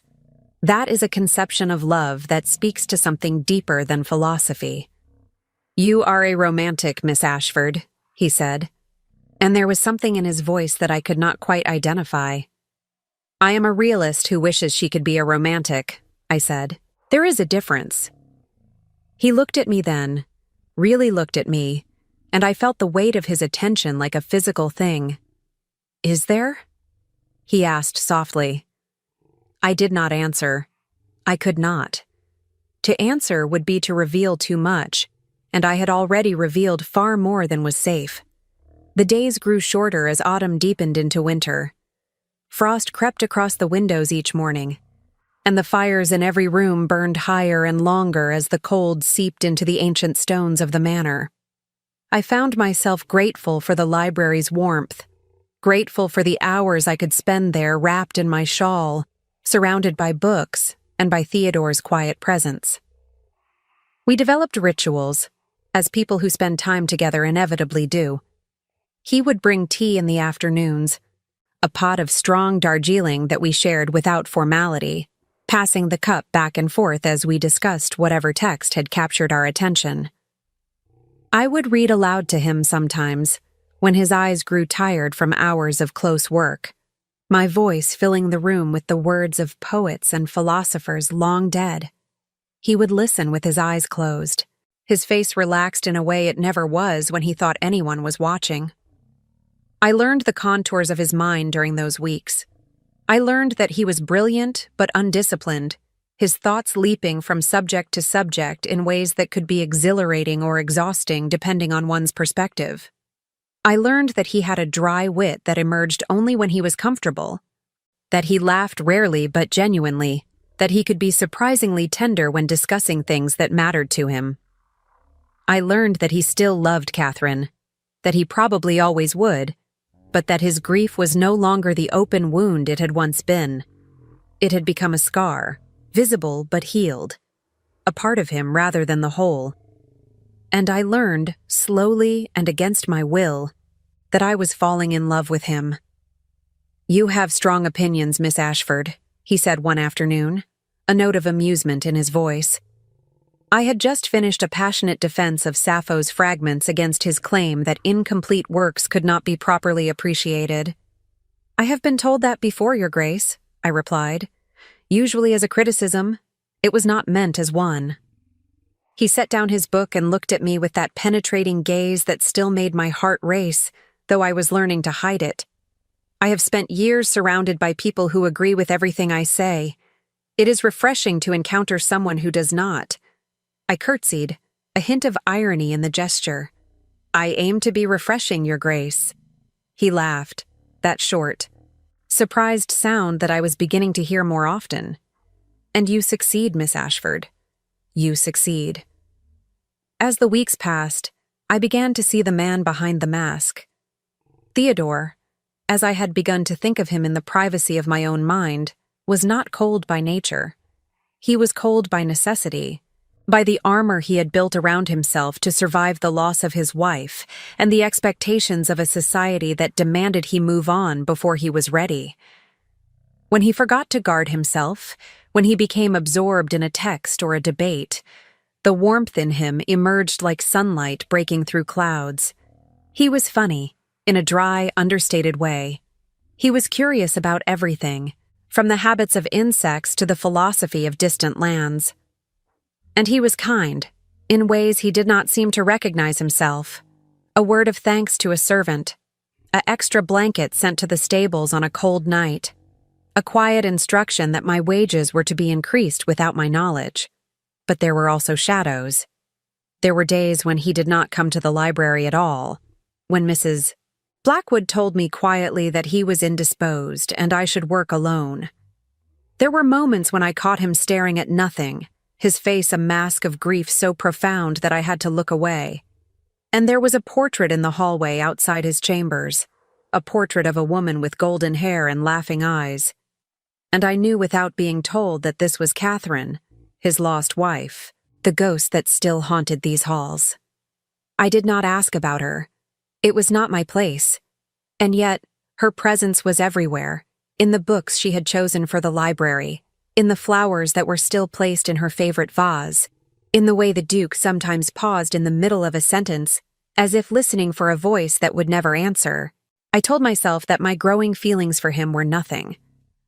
That is a conception of love that speaks to something deeper than philosophy. You are a romantic, Miss Ashford, he said, and there was something in his voice that I could not quite identify. I am a realist who wishes she could be a romantic, I said. There is a difference. He looked at me then, really looked at me, and I felt the weight of his attention like a physical thing. Is there? He asked softly. I did not answer. I could not. To answer would be to reveal too much, and I had already revealed far more than was safe. The days grew shorter as autumn deepened into winter. Frost crept across the windows each morning, and the fires in every room burned higher and longer as the cold seeped into the ancient stones of the manor. I found myself grateful for the library's warmth, grateful for the hours I could spend there wrapped in my shawl, surrounded by books and by Theodore's quiet presence. We developed rituals, as people who spend time together inevitably do. He would bring tea in the afternoons, a pot of strong Darjeeling that we shared without formality, passing the cup back and forth as we discussed whatever text had captured our attention. I would read aloud to him sometimes, when his eyes grew tired from hours of close work, my voice filling the room with the words of poets and philosophers long dead. He would listen with his eyes closed, his face relaxed in a way it never was when he thought anyone was watching. I learned the contours of his mind during those weeks. I learned that he was brilliant but undisciplined, his thoughts leaping from subject to subject in ways that could be exhilarating or exhausting depending on one's perspective. I learned that he had a dry wit that emerged only when he was comfortable, that he laughed rarely but genuinely, that he could be surprisingly tender when discussing things that mattered to him. I learned that he still loved Catherine, that he probably always would, but that his grief was no longer the open wound it had once been. It had become a scar, visible but healed, a part of him rather than the whole. And I learned, slowly and against my will, that I was falling in love with him. "You have strong opinions, Miss Ashford," he said one afternoon, a note of amusement in his voice. I had just finished a passionate defense of Sappho's fragments against his claim that incomplete works could not be properly appreciated. "I have been told that before, Your Grace," I replied. "Usually as a criticism, it was not meant as one." He set down his book and looked at me with that penetrating gaze that still made my heart race, though I was learning to hide it. I have spent years surrounded by people who agree with everything I say. It is refreshing to encounter someone who does not. I curtsied, a hint of irony in the gesture. "I aim to be refreshing, Your Grace." He laughed, that short, surprised sound that I was beginning to hear more often. "And you succeed, Miss Ashford. You succeed." As the weeks passed, I began to see the man behind the mask. Theodore, as I had begun to think of him in the privacy of my own mind, was not cold by nature. He was cold by necessity, by the armor he had built around himself to survive the loss of his wife and the expectations of a society that demanded he move on before he was ready. When he forgot to guard himself, when he became absorbed in a text or a debate, the warmth in him emerged like sunlight breaking through clouds. He was funny, in a dry, understated way. He was curious about everything, from the habits of insects to the philosophy of distant lands. And he was kind, in ways he did not seem to recognize himself. A word of thanks to a servant, an extra blanket sent to the stables on a cold night, a quiet instruction that my wages were to be increased without my knowledge. But there were also shadows. There were days when he did not come to the library at all, when Mrs. Blackwood told me quietly that he was indisposed and I should work alone. There were moments when I caught him staring at nothing, his face a mask of grief so profound that I had to look away. And there was a portrait in the hallway outside his chambers, a portrait of a woman with golden hair and laughing eyes. And I knew without being told that this was Catherine, his lost wife, the ghost that still haunted these halls. I did not ask about her. It was not my place. And yet, her presence was everywhere, in the books she had chosen for the library, in the flowers that were still placed in her favorite vase, in the way the Duke sometimes paused in the middle of a sentence, as if listening for a voice that would never answer. I told myself that my growing feelings for him were nothing,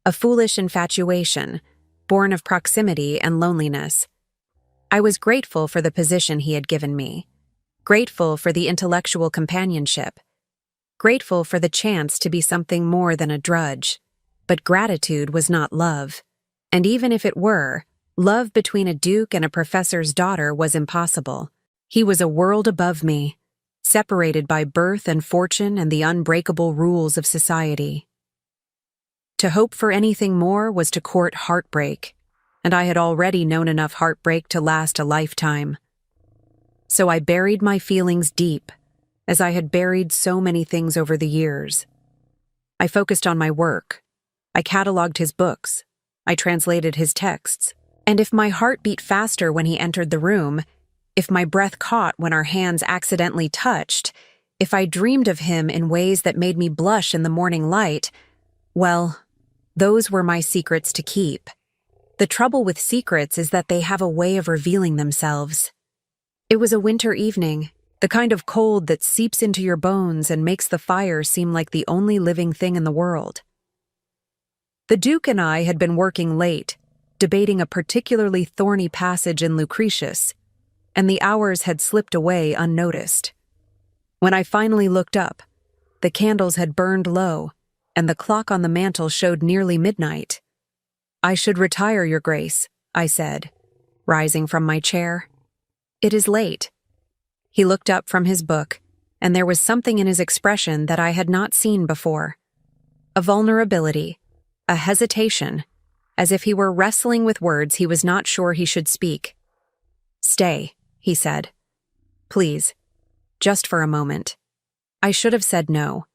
a foolish infatuation, born of proximity and loneliness. I was grateful for the position he had given me, grateful for the intellectual companionship, grateful for the chance to be something more than a drudge. But gratitude was not love. And even if it were, love between a duke and a professor's daughter was impossible. He was a world above me, separated by birth and fortune and the unbreakable rules of society. To hope for anything more was to court heartbreak, and I had already known enough heartbreak to last a lifetime. So I buried my feelings deep, as I had buried so many things over the years. I focused on my work. I cataloged his books. I translated his texts. And if my heart beat faster when he entered the room, if my breath caught when our hands accidentally touched, if I dreamed of him in ways that made me blush in the morning light, well, those were my secrets to keep. The trouble with secrets is that they have a way of revealing themselves. It was a winter evening, the kind of cold that seeps into your bones and makes the fire seem like the only living thing in the world. The Duke and I had been working late, debating a particularly thorny passage in Lucretius, and the hours had slipped away unnoticed. When I finally looked up, the candles had burned low, and the clock on the mantel showed nearly midnight. "I should retire, Your Grace," I said, rising from my chair. "It is late." He looked up from his book, and there was something in his expression that I had not seen before. A vulnerability, a hesitation, as if he were wrestling with words he was not sure he should speak. "Stay," he said. "Please, just for a moment." I should have said no.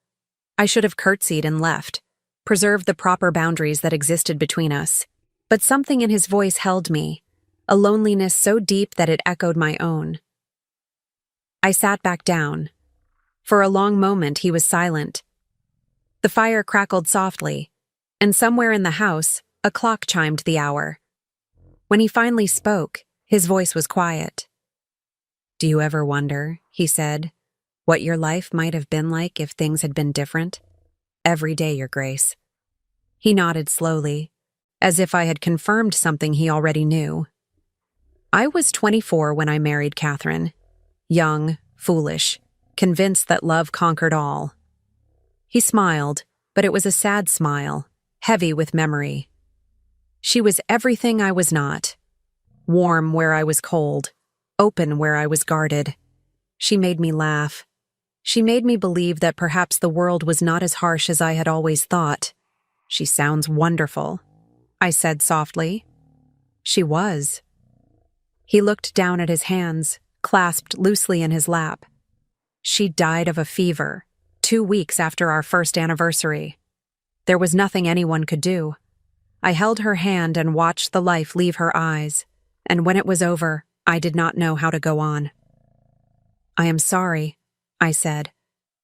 I should have curtsied and left, preserved the proper boundaries that existed between us. But something in his voice held me, a loneliness so deep that it echoed my own. I sat back down. For a long moment he was silent. The fire crackled softly, and somewhere in the house, a clock chimed the hour. When he finally spoke, his voice was quiet. "Do you ever wonder," he said, "what your life might have been like if things had been different? Every day, Your Grace." He nodded slowly, as if I had confirmed something he already knew. I was 24 when I married Catherine. Young, foolish, convinced that love conquered all. He smiled, but it was a sad smile, heavy with memory. She was everything I was not. Warm where I was cold, open where I was guarded. She made me laugh. She made me believe that perhaps the world was not as harsh as I had always thought. "She sounds wonderful," I said softly. She was. He looked down at his hands, clasped loosely in his lap. "She died of a fever, 2 weeks after our first anniversary. There was nothing anyone could do. I held her hand and watched the life leave her eyes, and when it was over, I did not know how to go on." "I am sorry," I said,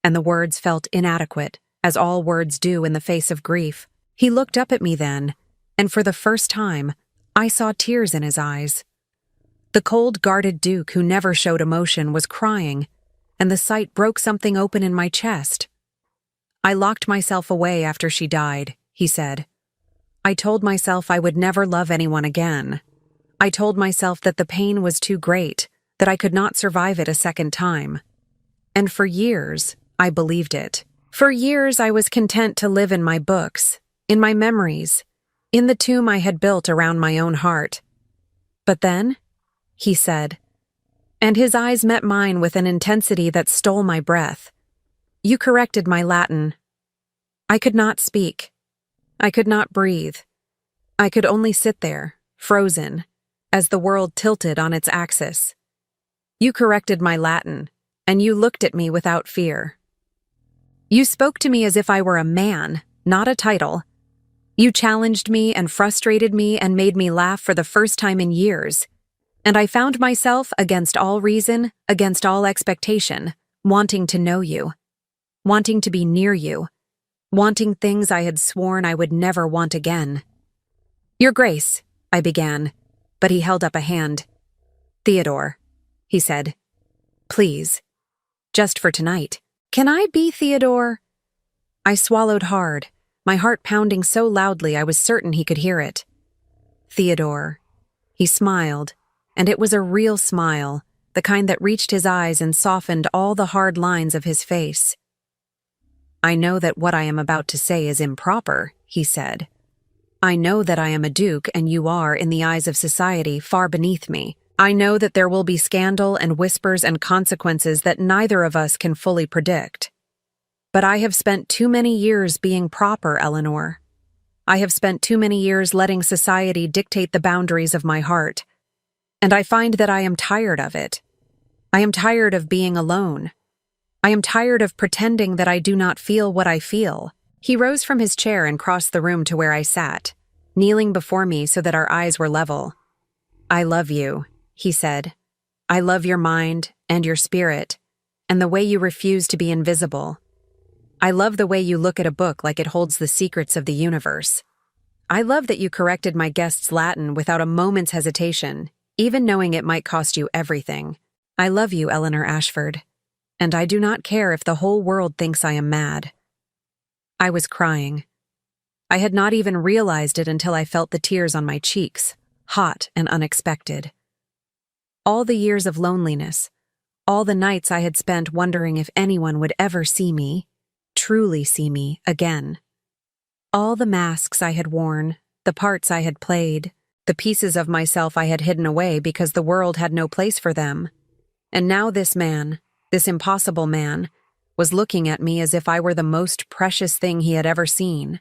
and the words felt inadequate, as all words do in the face of grief. He looked up at me then, and for the first time, I saw tears in his eyes. The cold, guarded Duke who never showed emotion was crying, and the sight broke something open in my chest. "I locked myself away after she died," he said. "I told myself I would never love anyone again. I told myself that the pain was too great, that I could not survive it a second time. And for years, I believed it. For years, I was content to live in my books, in my memories, in the tomb I had built around my own heart. But then," he said, and his eyes met mine with an intensity that stole my breath, "you corrected my Latin. I could not speak. I could not breathe. I could only sit there, frozen, as the world tilted on its axis. You corrected my Latin, and you looked at me without fear. You spoke to me as if I were a man, not a title. You challenged me and frustrated me and made me laugh for the first time in years. And I found myself, against all reason, against all expectation, wanting to know you, wanting to be near you, wanting things I had sworn I would never want again." "Your Grace," I began, but he held up a hand. "Theodore," he said, "please, just for tonight. Can I be Theodore?" I swallowed hard, my heart pounding so loudly I was certain he could hear it. "Theodore." He smiled, and it was a real smile, the kind that reached his eyes and softened all the hard lines of his face. "I know that what I am about to say is improper," he said. "I know that I am a duke and you are, in the eyes of society, far beneath me, I know that there will be scandal and whispers and consequences that neither of us can fully predict. But I have spent too many years being proper, Eleanor. I have spent too many years letting society dictate the boundaries of my heart, and I find that I am tired of it. I am tired of being alone. I am tired of pretending that I do not feel what I feel. He rose from his chair and crossed the room to where I sat, kneeling before me so that our eyes were level. "I love you," he said. "I love your mind and your spirit, and the way you refuse to be invisible. I love the way you look at a book like it holds the secrets of the universe. I love that you corrected my guest's Latin without a moment's hesitation, even knowing it might cost you everything. I love you, Eleanor Ashford, and I do not care if the whole world thinks I am mad." I was crying. I had not even realized it until I felt the tears on my cheeks, hot and unexpected. All the years of loneliness, all the nights I had spent wondering if anyone would ever see me, truly see me, again. All the masks I had worn, the parts I had played, the pieces of myself I had hidden away because the world had no place for them. And now this man, this impossible man, was looking at me as if I were the most precious thing he had ever seen.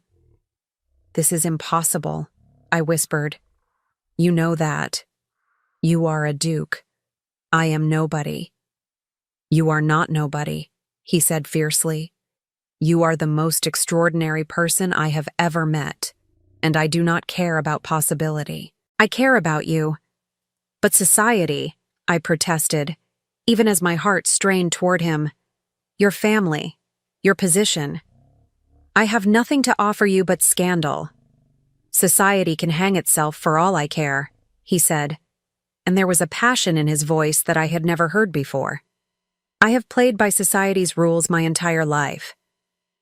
"This is impossible," I whispered. "You know that. You are a duke. I am nobody." "You are not nobody," he said fiercely. "You are the most extraordinary person I have ever met, and I do not care about possibility. I care about you." "But society," I protested, even as my heart strained toward him. "Your family, your position. I have nothing to offer you but scandal. Society can hang itself for all I care," he said, and there was a passion in his voice that I had never heard before. "I have played by society's rules my entire life.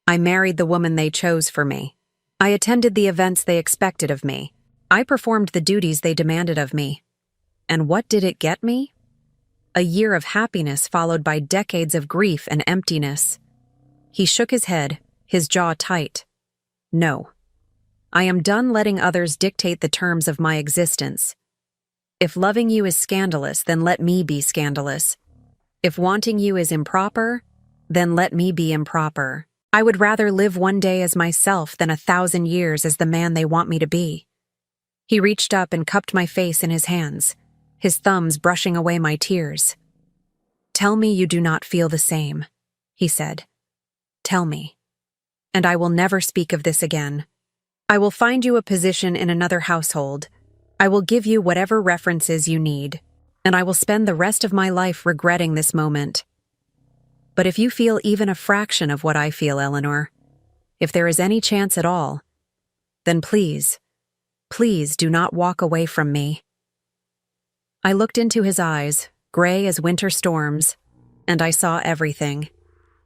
I married the woman they chose for me. I attended the events they expected of me. I performed the duties they demanded of me. And what did it get me? A year of happiness followed by decades of grief and emptiness." He shook his head, his jaw tight. "No. I am done letting others dictate the terms of my existence. If loving you is scandalous, then let me be scandalous. If wanting you is improper, then let me be improper. I would rather live one day as myself than 1,000 years as the man they want me to be." He reached up and cupped my face in his hands, his thumbs brushing away my tears. "Tell me you do not feel the same," he said. "Tell me, and I will never speak of this again. I will find you a position in another household. I will give you whatever references you need, and I will spend the rest of my life regretting this moment. But if you feel even a fraction of what I feel, Eleanor, if there is any chance at all, then please, please do not walk away from me." I looked into his eyes, gray as winter storms, and I saw everything.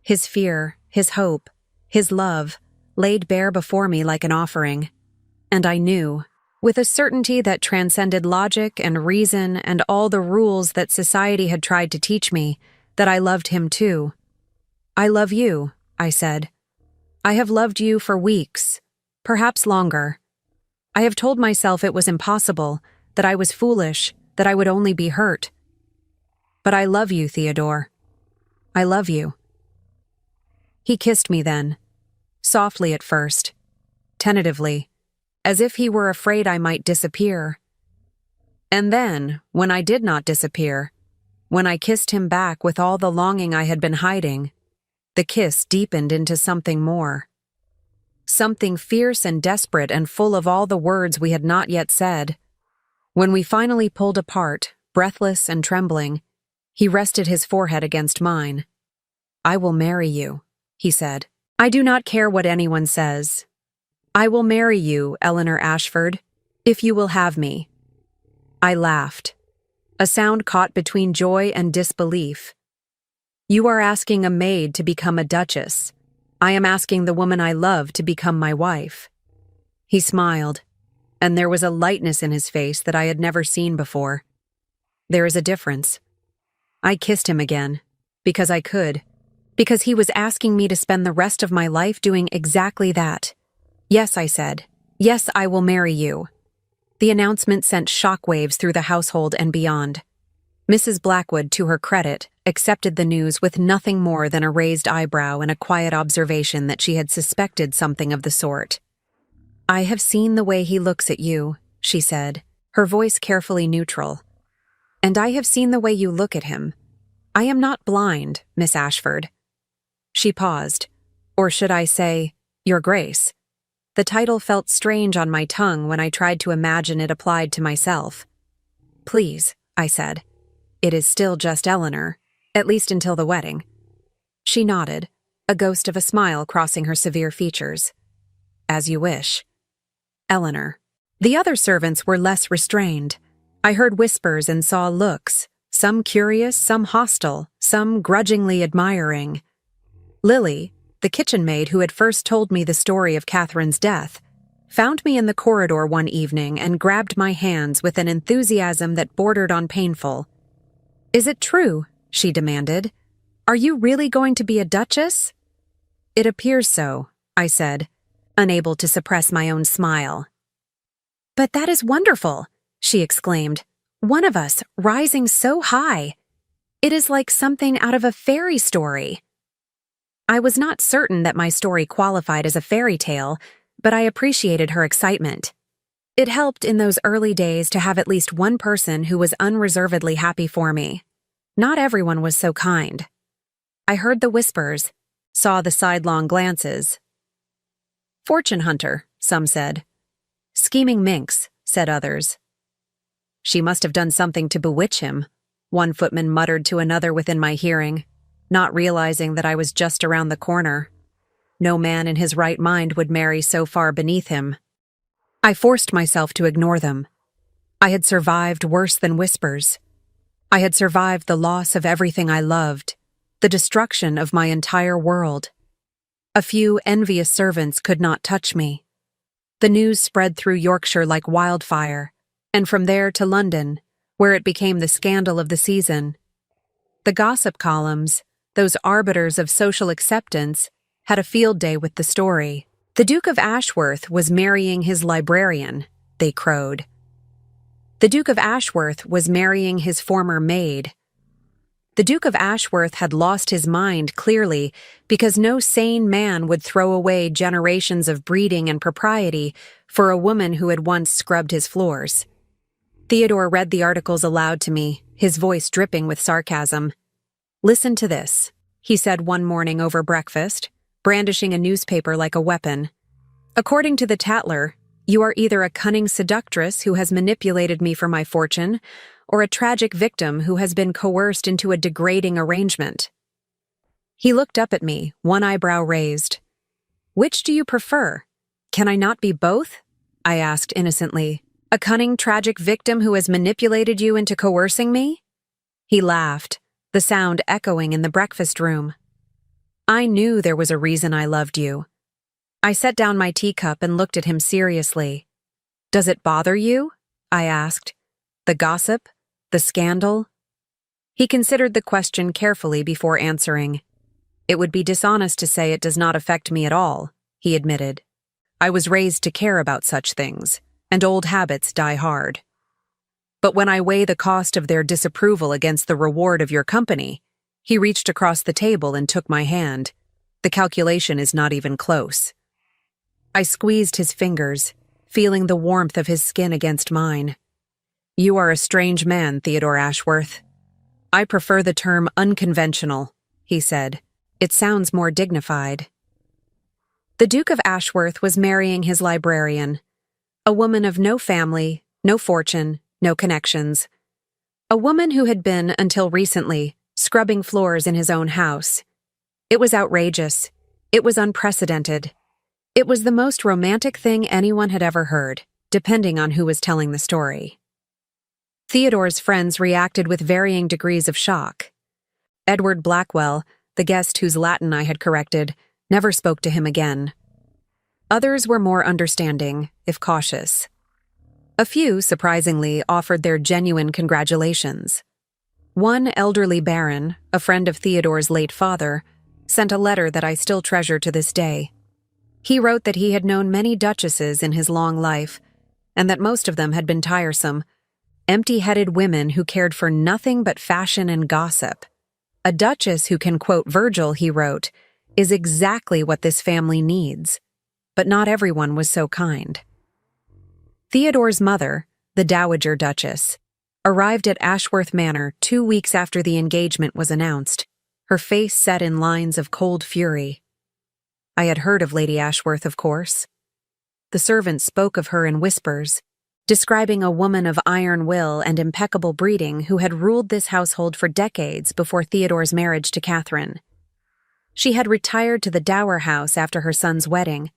His fear, his hope, his love, laid bare before me like an offering. And I knew, with a certainty that transcended logic and reason and all the rules that society had tried to teach me, that I loved him too. "I love you," I said. "I have loved you for weeks, perhaps longer. I have told myself it was impossible, that I was foolish, that I would only be hurt. But I love you, Theodore. I love you." He kissed me then, softly at first, tentatively, as if he were afraid I might disappear. And then, when I did not disappear, when I kissed him back with all the longing I had been hiding, the kiss deepened into something more. Something fierce and desperate and full of all the words we had not yet said. When we finally pulled apart, breathless and trembling, he rested his forehead against mine. "I will marry you," he said. "I do not care what anyone says. I will marry you, Eleanor Ashford, if you will have me." I laughed, a sound caught between joy and disbelief. "You are asking a maid to become a duchess. I am asking the woman I love to become my wife." He smiled, and there was a lightness in his face that I had never seen before. "There is a difference." I kissed him again, because I could, because he was asking me to spend the rest of my life doing exactly that. "Yes," I said. "Yes, I will marry you." The announcement sent shockwaves through the household and beyond. Mrs. Blackwood, to her credit, accepted the news with nothing more than a raised eyebrow and a quiet observation that she had suspected something of the sort. "I have seen the way he looks at you," she said, her voice carefully neutral. "And I have seen the way you look at him. I am not blind, Miss Ashford." She paused. Or should I say, Your Grace? The title felt strange on my tongue when I tried to imagine it applied to myself. "Please," I said. "It is still just Eleanor, at least until the wedding." She nodded, a ghost of a smile crossing her severe features. "As you wish." Eleanor. The other servants were less restrained. I heard whispers and saw looks, some curious, some hostile, some grudgingly admiring. Lily, the kitchen maid who had first told me the story of Catherine's death, found me in the corridor one evening and grabbed my hands with an enthusiasm that bordered on painful. "Is it true?" she demanded. "Are you really going to be a duchess?" "It appears so," I said, unable to suppress my own smile. "But that is wonderful," she exclaimed. "One of us, rising so high. It is like something out of a fairy story." I was not certain that my story qualified as a fairy tale, but I appreciated her excitement. It helped in those early days to have at least one person who was unreservedly happy for me. Not everyone was so kind. I heard the whispers, saw the sidelong glances. "Fortune hunter," some said. "Scheming minx," said others. "She must have done something to bewitch him," one footman muttered to another within my hearing, not realizing that I was just around the corner. No man in his right mind would marry so far beneath him. I forced myself to ignore them. I had survived worse than whispers. I had survived the loss of everything I loved, the destruction of my entire world. A few envious servants could not touch me. The news spread through Yorkshire like wildfire, and from there to London, where it became the scandal of the season. The gossip columns, those arbiters of social acceptance, had a field day with the story. The Duke of Ashworth was marrying his librarian, they crowed. The Duke of Ashworth was marrying his former maid. The Duke of Ashworth had lost his mind, clearly, because no sane man would throw away generations of breeding and propriety for a woman who had once scrubbed his floors. Theodore read the articles aloud to me, his voice dripping with sarcasm. "Listen to this," he said one morning over breakfast, brandishing a newspaper like a weapon. "According to the Tatler, you are either a cunning seductress who has manipulated me for my fortune, or a tragic victim who has been coerced into a degrading arrangement." He looked up at me, one eyebrow raised. "Which do you prefer? Can I not be both?" I asked innocently. "A cunning, tragic victim who has manipulated you into coercing me?" He laughed, the sound echoing in the breakfast room. "I knew there was a reason I loved you." I set down my teacup and looked at him seriously. "Does it bother you?" I asked. "The gossip? The scandal?" He considered the question carefully before answering. "It would be dishonest to say it does not affect me at all," he admitted. "I was raised to care about such things, and old habits die hard. But when I weigh the cost of their disapproval against the reward of your company," he reached across the table and took my hand, "the calculation is not even close." I squeezed his fingers, feeling the warmth of his skin against mine. "You are a strange man, Theodore Ashworth." "I prefer the term unconventional," he said. "It sounds more dignified." The Duke of Ashworth was marrying his librarian, a woman of no family, no fortune, no connections. A woman who had been, until recently, scrubbing floors in his own house. It was outrageous. It was unprecedented. It was the most romantic thing anyone had ever heard, depending on who was telling the story. Theodore's friends reacted with varying degrees of shock. Edward Blackwell, the guest whose Latin I had corrected, never spoke to him again. Others were more understanding, if cautious. A few, surprisingly, offered their genuine congratulations. One elderly baron, a friend of Theodore's late father, sent a letter that I still treasure to this day. He wrote that he had known many duchesses in his long life, and that most of them had been tiresome, Empty-headed women who cared for nothing but fashion and gossip. A duchess who can quote Virgil, he wrote, is exactly what this family needs. But not everyone was so kind. Theodore's mother, the Dowager Duchess, arrived at Ashworth Manor 2 weeks after the engagement was announced, her face set in lines of cold fury. I had heard of Lady Ashworth, of course. The servants spoke of her in whispers, describing a woman of iron will and impeccable breeding who had ruled this household for decades before Theodore's marriage to Catherine. She had retired to the dower house after her son's wedding,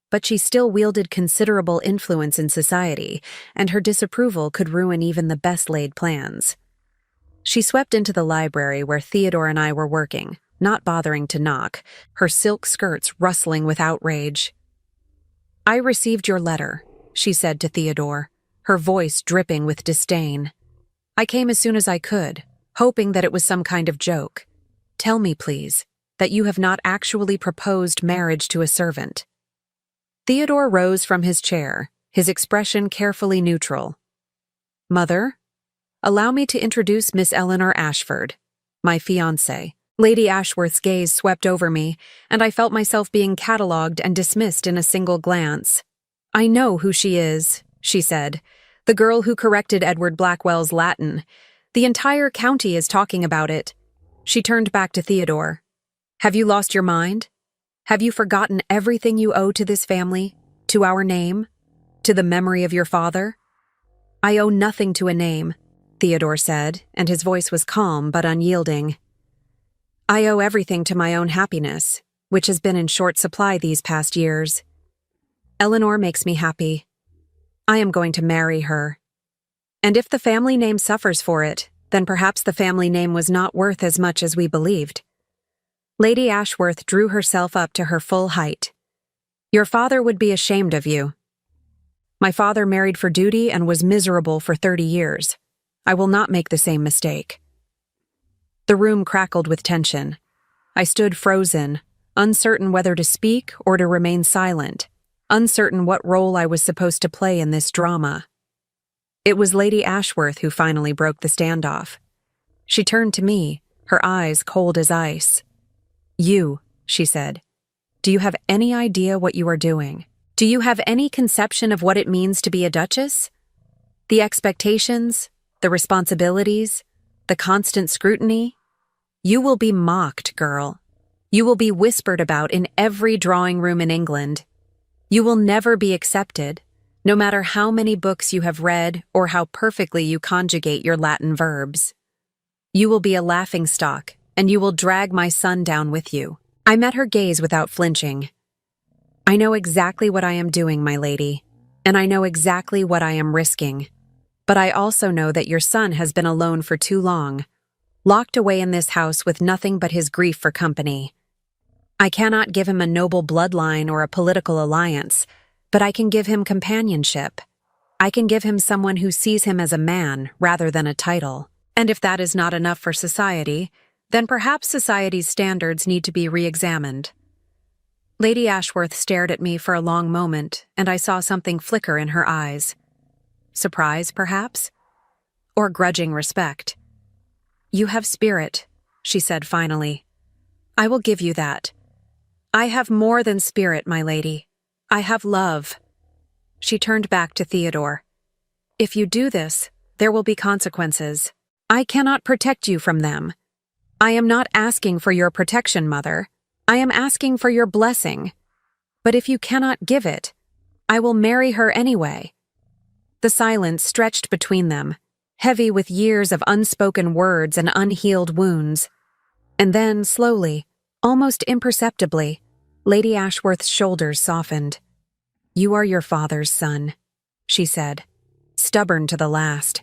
but she still wielded considerable influence in society, and her disapproval could ruin even the best-laid plans. She swept into the library where Theodore and I were working, not bothering to knock, her silk skirts rustling with outrage. "I received your letter," she said to Theodore, her voice dripping with disdain. "I came as soon as I could, hoping that it was some kind of joke. Tell me, please, that you have not actually proposed marriage to a servant." Theodore rose from his chair, his expression carefully neutral. "Mother, allow me to introduce Miss Eleanor Ashford, my fiancée." Lady Ashworth's gaze swept over me, and I felt myself being catalogued and dismissed in a single glance. "I know who she is," she said. "The girl who corrected Edward Blackwell's Latin. The entire county is talking about it." She turned back to Theodore. "Have you lost your mind? Have you forgotten everything you owe to this family, to our name, to the memory of your father?" "I owe nothing to a name," Theodore said, and his voice was calm but unyielding. "I owe everything to my own happiness, which has been in short supply these past years. Eleanor makes me happy. I am going to marry her. And if the family name suffers for it, then perhaps the family name was not worth as much as we believed." Lady Ashworth drew herself up to her full height. "Your father would be ashamed of you. My father married for duty and was miserable for 30 years. I will not make the same mistake." The room crackled with tension. I stood frozen, uncertain whether to speak or to remain silent, uncertain what role I was supposed to play in this drama. It was Lady Ashworth who finally broke the standoff. She turned to me, her eyes cold as ice. "You," she said, "do you have any idea what you are doing? Do you have any conception of what it means to be a duchess? The expectations, the responsibilities, the constant scrutiny? You will be mocked, girl. You will be whispered about in every drawing room in England. You will never be accepted, no matter how many books you have read or how perfectly you conjugate your Latin verbs. You will be a laughingstock, and you will drag my son down with you." I met her gaze without flinching. "I know exactly what I am doing, my lady, and I know exactly what I am risking. But I also know that your son has been alone for too long, locked away in this house with nothing but his grief for company. I cannot give him a noble bloodline or a political alliance, but I can give him companionship. I can give him someone who sees him as a man rather than a title. And if that is not enough for society, then perhaps society's standards need to be re-examined." Lady Ashworth stared at me for a long moment, and I saw something flicker in her eyes. Surprise, perhaps? Or grudging respect. "You have spirit," she said finally. "I will give you that. I have more than spirit, my lady. I have love." She turned back to Theodore. "If you do this, there will be consequences. I cannot protect you from them. I am not asking for your protection, mother. I am asking for your blessing. But if you cannot give it, I will marry her anyway." The silence stretched between them, heavy with years of unspoken words and unhealed wounds. And then, slowly, almost imperceptibly, Lady Ashworth's shoulders softened. "You are your father's son," she said, stubborn to the last.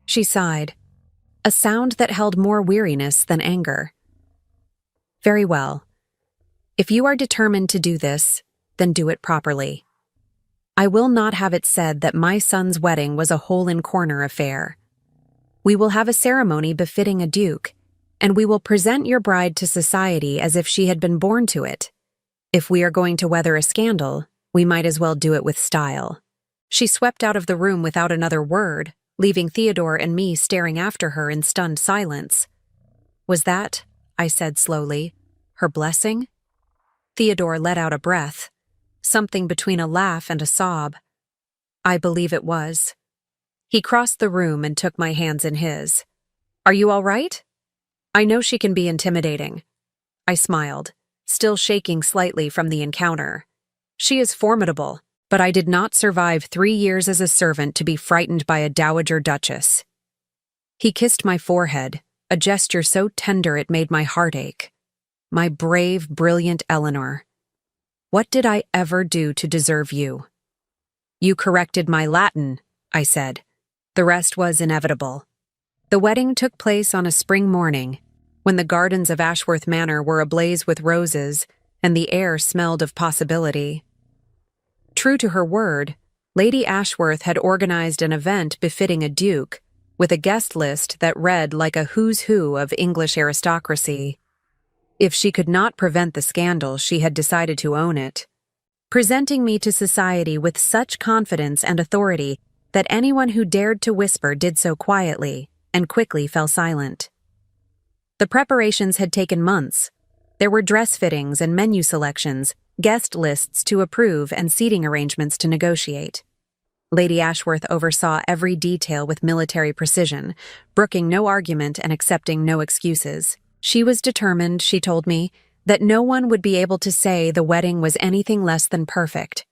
She sighed, a sound that held more weariness than anger. "Very well. If you are determined to do this, then do it properly. I will not have it said that my son's wedding was a hole-in-corner affair. We will have a ceremony befitting a duke, and we will present your bride to society as if she had been born to it. If we are going to weather a scandal, we might as well do it with style." She swept out of the room without another word, leaving Theodore and me staring after her in stunned silence. "Was that," I said slowly, "her blessing?" Theodore let out a breath, something between a laugh and a sob. "I believe it was." He crossed the room and took my hands in his. "Are you all right?" "I know she can be intimidating." I smiled, still shaking slightly from the encounter. "She is formidable, but I did not survive 3 years as a servant to be frightened by a dowager duchess." He kissed my forehead, a gesture so tender it made my heart ache. "My brave, brilliant Eleanor. What did I ever do to deserve you?" "You corrected my Latin," I said. The rest was inevitable. The wedding took place on a spring morning, when the gardens of Ashworth Manor were ablaze with roses and the air smelled of possibility. True to her word, Lady Ashworth had organized an event befitting a duke, with a guest list that read like a who's who of English aristocracy. If she could not prevent the scandal, she had decided to own it, presenting me to society with such confidence and authority that anyone who dared to whisper did so quietly and quickly fell silent. The preparations had taken months. There were dress fittings and menu selections, guest lists to approve, and seating arrangements to negotiate. Lady Ashworth oversaw every detail with military precision, brooking no argument and accepting no excuses. She was determined, she told me, that no one would be able to say the wedding was anything less than perfect.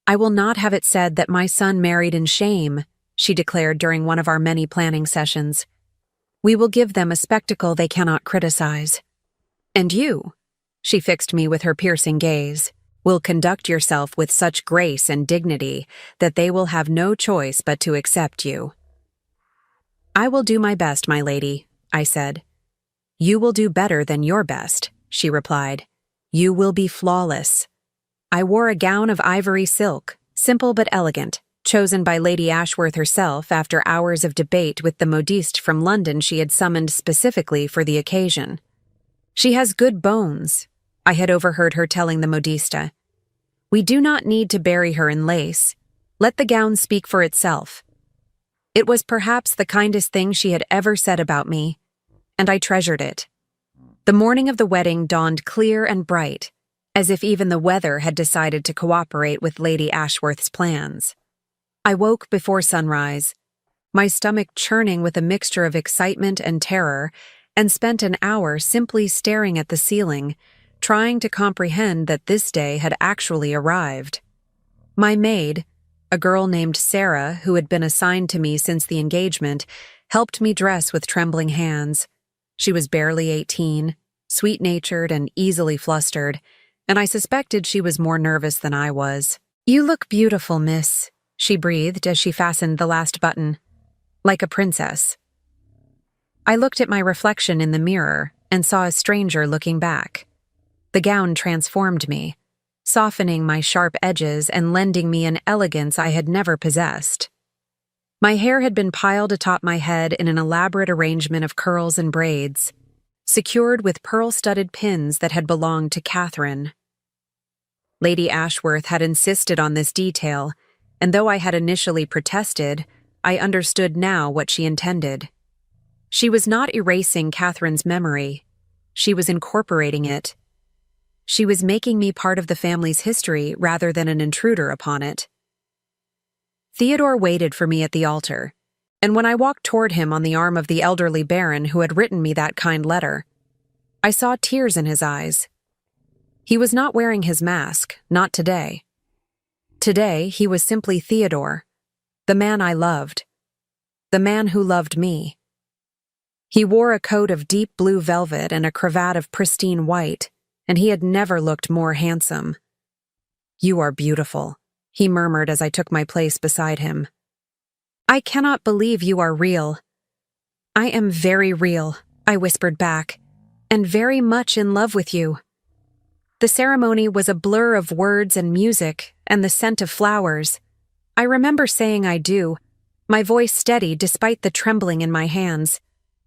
"I will not have it said that my son married in shame," she declared during one of our many planning sessions. "We will give them a spectacle they cannot criticize. And you," she fixed me with her piercing gaze, "will conduct yourself with such grace and dignity that they will have no choice but to accept you." "I will do my best, my lady," I said. "You will do better than your best," she replied. "You will be flawless." I wore a gown of ivory silk, simple but elegant, chosen by Lady Ashworth herself after hours of debate with the modiste from London she had summoned specifically for the occasion. "She has good bones," I had overheard her telling the modista. "We do not need to bury her in lace. Let the gown speak for itself." It was perhaps the kindest thing she had ever said about me, and I treasured it. The morning of the wedding dawned clear and bright, as if even the weather had decided to cooperate with Lady Ashworth's plans. I woke before sunrise, my stomach churning with a mixture of excitement and terror, and spent an hour simply staring at the ceiling, trying to comprehend that this day had actually arrived. My maid, a girl named Sarah who had been assigned to me since the engagement, helped me dress with trembling hands. She was barely 18, sweet-natured and easily flustered, and I suspected she was more nervous than I was. "You look beautiful, miss," she breathed as she fastened the last button. "Like a princess." I looked at my reflection in the mirror and saw a stranger looking back. The gown transformed me, softening my sharp edges and lending me an elegance I had never possessed. My hair had been piled atop my head in an elaborate arrangement of curls and braids, secured with pearl-studded pins that had belonged to Catherine. Lady Ashworth had insisted on this detail, and though I had initially protested, I understood now what she intended. She was not erasing Catherine's memory. She was incorporating it. She was making me part of the family's history rather than an intruder upon it. Theodore waited for me at the altar, and when I walked toward him on the arm of the elderly baron who had written me that kind letter, I saw tears in his eyes. He was not wearing his mask, not today. Today, he was simply Theodore, the man I loved, the man who loved me. He wore a coat of deep blue velvet and a cravat of pristine white, and he had never looked more handsome. "You are beautiful," he murmured as I took my place beside him. "I cannot believe you are real." "I am very real," I whispered back, "and very much in love with you." The ceremony was a blur of words and music and the scent of flowers. I remember saying I do, my voice steady despite the trembling in my hands.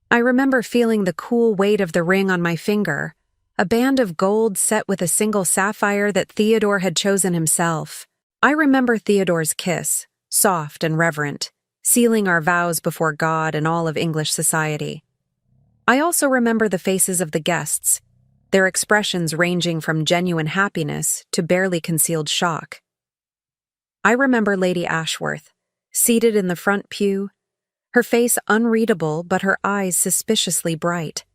I remember feeling the cool weight of the ring on my finger, a band of gold set with a single sapphire that Theodore had chosen himself. I remember Theodore's kiss, soft and reverent, sealing our vows before God and all of English society. I also remember the faces of the guests, their expressions ranging from genuine happiness to barely concealed shock. I remember Lady Ashworth, seated in the front pew, her face unreadable but her eyes suspiciously bright.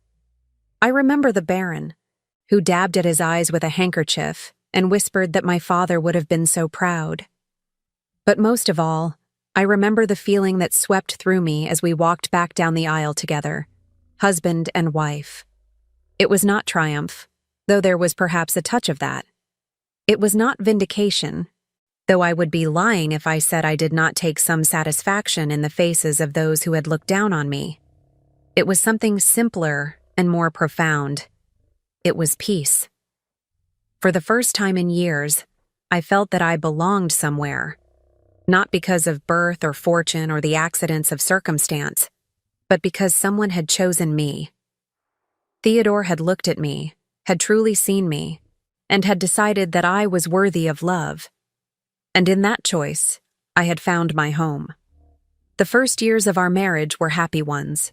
I remember the Baron, who dabbed at his eyes with a handkerchief and whispered that my father would have been so proud. But most of all, I remember the feeling that swept through me as we walked back down the aisle together, husband and wife. It was not triumph, though there was perhaps a touch of that. It was not vindication, though I would be lying if I said I did not take some satisfaction in the faces of those who had looked down on me. It was something simpler and more profound. It was peace. For the first time in years, I felt that I belonged somewhere, not because of birth or fortune or the accidents of circumstance, but because someone had chosen me. Theodore had looked at me, had truly seen me, and had decided that I was worthy of love. And in that choice, I had found my home. The first years of our marriage were happy ones.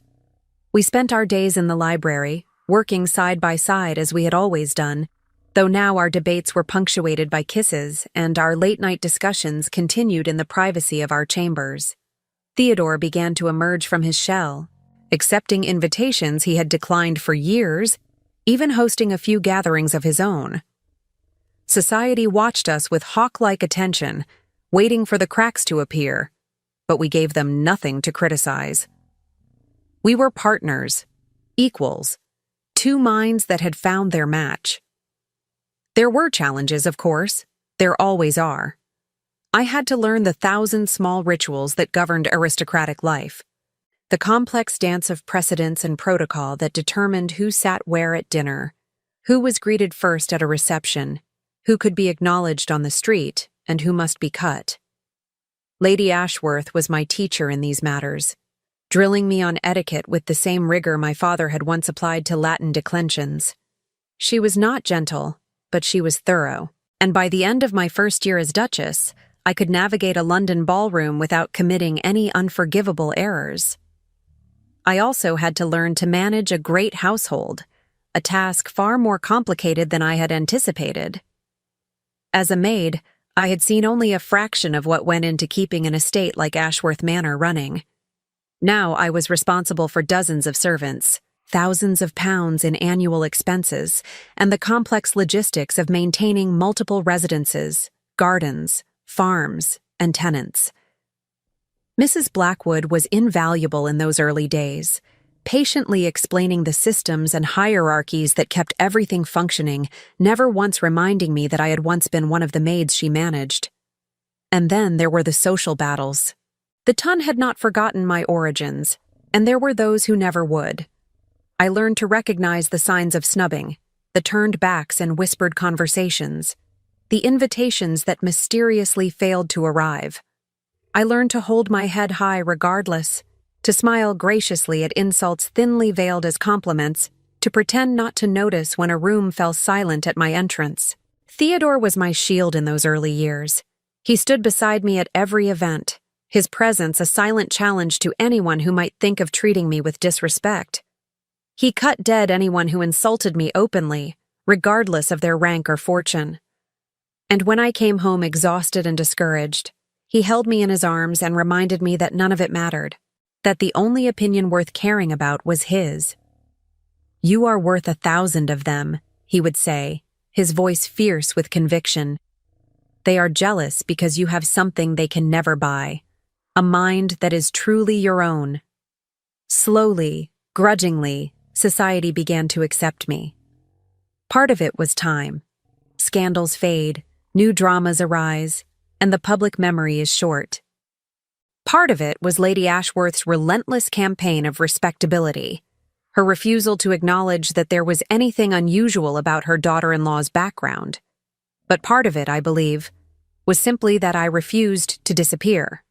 We spent our days in the library, working side by side as we had always done, though now our debates were punctuated by kisses and our late-night discussions continued in the privacy of our chambers. Theodore began to emerge from his shell, accepting invitations he had declined for years, even hosting a few gatherings of his own. Society watched us with hawk-like attention, waiting for the cracks to appear, but we gave them nothing to criticize. We were partners, equals, two minds that had found their match. There were challenges, of course. There always are. I had to learn the 1,000 small rituals that governed aristocratic life, the complex dance of precedence and protocol that determined who sat where at dinner, who was greeted first at a reception, who could be acknowledged on the street, and who must be cut. Lady Ashworth was my teacher in these matters, drilling me on etiquette with the same rigor my father had once applied to Latin declensions. She was not gentle, but she was thorough, and by the end of my first year as Duchess, I could navigate a London ballroom without committing any unforgivable errors. I also had to learn to manage a great household, a task far more complicated than I had anticipated. As a maid, I had seen only a fraction of what went into keeping an estate like Ashworth Manor running. Now I was responsible for dozens of servants, thousands of pounds in annual expenses, and the complex logistics of maintaining multiple residences, gardens, farms, and tenants. Mrs. Blackwood was invaluable in those early days, patiently explaining the systems and hierarchies that kept everything functioning, never once reminding me that I had once been one of the maids she managed. And then there were the social battles. The Ton had not forgotten my origins, and there were those who never would. I learned to recognize the signs of snubbing, the turned backs and whispered conversations, the invitations that mysteriously failed to arrive. I learned to hold my head high regardless, to smile graciously at insults thinly veiled as compliments, to pretend not to notice when a room fell silent at my entrance. Theodore was my shield in those early years. He stood beside me at every event, his presence a silent challenge to anyone who might think of treating me with disrespect. He cut dead anyone who insulted me openly, regardless of their rank or fortune. And when I came home exhausted and discouraged, he held me in his arms and reminded me that none of it mattered, that the only opinion worth caring about was his. "You are worth 1,000 of them," he would say, his voice fierce with conviction. "They are jealous because you have something they can never buy, a mind that is truly your own." Slowly, grudgingly, society began to accept me. Part of it was time. Scandals fade, new dramas arise, and the public memory is short. Part of it was Lady Ashworth's relentless campaign of respectability, her refusal to acknowledge that there was anything unusual about her daughter-in-law's background. But part of it, I believe, was simply that I refused to disappear.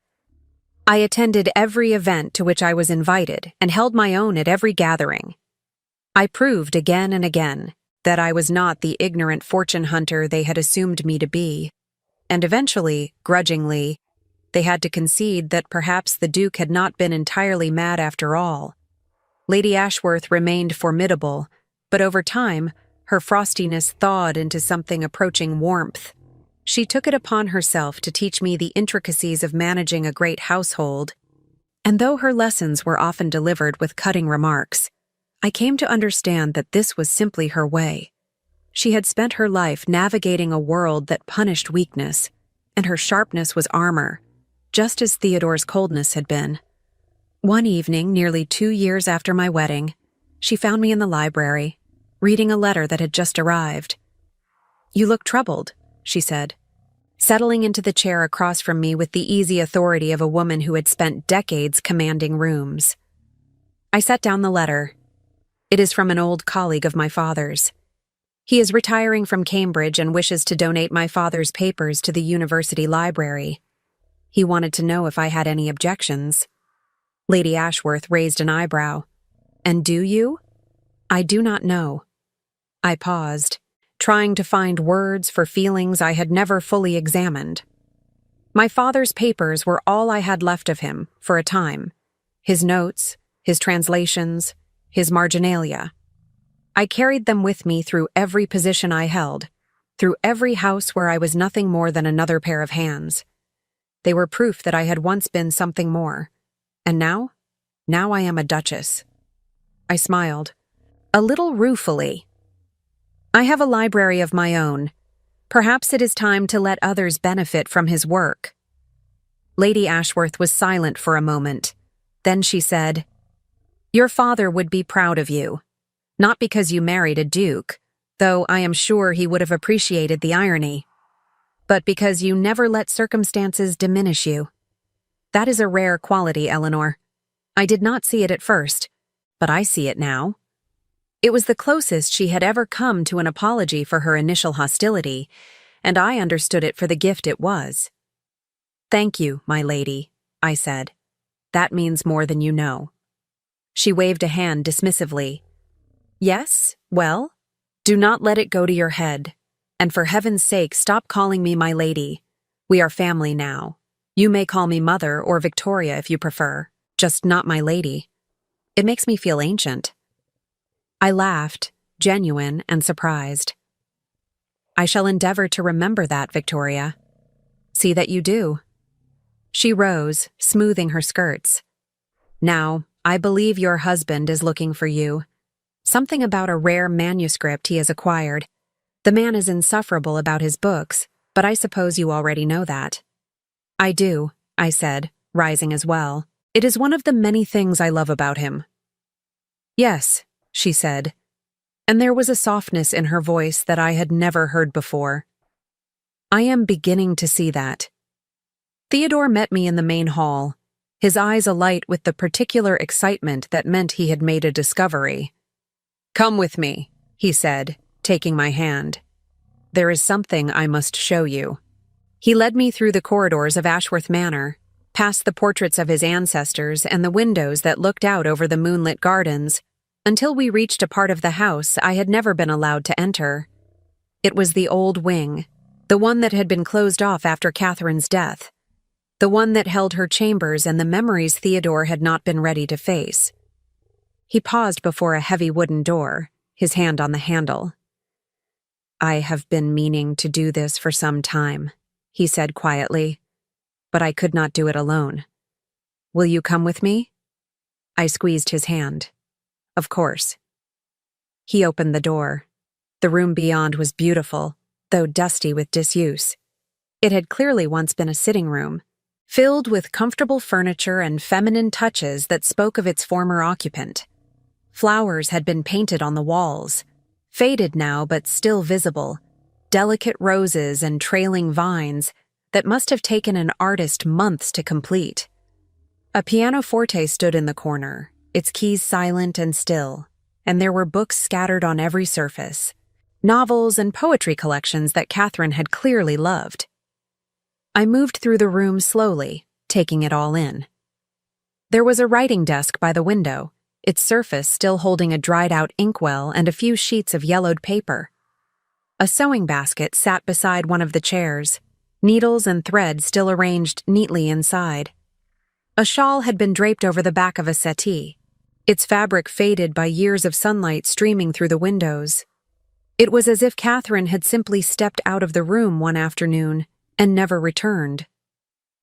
I attended every event to which I was invited and held my own at every gathering. I proved again and again that I was not the ignorant fortune hunter they had assumed me to be, and eventually, grudgingly, They had to concede that perhaps the Duke had not been entirely mad after all. Lady Ashworth remained formidable, but over time, her frostiness thawed into something approaching warmth. She took it upon herself to teach me the intricacies of managing a great household, and though her lessons were often delivered with cutting remarks, I came to understand that this was simply her way. She had spent her life navigating a world that punished weakness, and her sharpness was armor, just as Theodore's coldness had been. One evening, nearly 2 years after my wedding, she found me in the library, reading a letter that had just arrived. "You look troubled," she said, settling into the chair across from me with the easy authority of a woman who had spent decades commanding rooms. I set down the letter. It is from an old colleague of my father's. He is retiring from Cambridge and wishes to donate my father's papers to the university library. He wanted to know if I had any objections. Lady Ashworth raised an eyebrow. "And do you?" "I do not know." I paused, trying to find words for feelings I had never fully examined. My father's papers were all I had left of him, for a time. His notes, his translations, his marginalia. I carried them with me through every position I held, through every house where I was nothing more than another pair of hands. They were proof that I had once been something more. And now I am a duchess. I smiled, a little ruefully. I have a library of my own. Perhaps it is time to let others benefit from his work. Lady Ashworth was silent for a moment. Then she said, "Your father would be proud of you. Not because you married a duke, though I am sure he would have appreciated the irony, but because you never let circumstances diminish you. That is a rare quality, Eleanor. I did not see it at first, but I see it now." It was the closest she had ever come to an apology for her initial hostility, and I understood it for the gift it was. "Thank you, my lady," I said. "That means more than you know." She waved a hand dismissively. "Yes? Well? Do not let it go to your head. And for heaven's sake, stop calling me my lady. We are family now. You may call me Mother or Victoria if you prefer, just not my lady. It makes me feel ancient." I laughed, genuine and surprised. "I shall endeavor to remember that, Victoria." "See that you do." She rose, smoothing her skirts. "Now, I believe your husband is looking for you. Something about a rare manuscript he has acquired. The man is insufferable about his books, but I suppose you already know that." "I do," I said, rising as well. "It is one of the many things I love about him." "Yes," she said, and there was a softness in her voice that I had never heard before. "I am beginning to see that." Theodore met me in the main hall, his eyes alight with the particular excitement that meant he had made a discovery. "Come with me," he said, taking my hand. "There is something I must show you." He led me through the corridors of Ashworth Manor, past the portraits of his ancestors and the windows that looked out over the moonlit gardens, until we reached a part of the house I had never been allowed to enter. It was the old wing, the one that had been closed off after Catherine's death, the one that held her chambers and the memories Theodore had not been ready to face. He paused before a heavy wooden door, his hand on the handle. "I have been meaning to do this for some time," he said quietly, "but I could not do it alone. Will you come with me?" I squeezed his hand. "Of course." He opened the door. The room beyond was beautiful, though dusty with disuse. It had clearly once been a sitting room, filled with comfortable furniture and feminine touches that spoke of its former occupant. Flowers had been painted on the walls, faded now but still visible, delicate roses and trailing vines that must have taken an artist months to complete. A pianoforte stood in the corner, its keys silent and still, and there were books scattered on every surface, novels and poetry collections that Catherine had clearly loved. I moved through the room slowly, taking it all in. There was a writing desk by the window, its surface still holding a dried-out inkwell and a few sheets of yellowed paper. A sewing basket sat beside one of the chairs, needles and thread still arranged neatly inside. A shawl had been draped over the back of a settee, its fabric faded by years of sunlight streaming through the windows. It was as if Catherine had simply stepped out of the room one afternoon and never returned.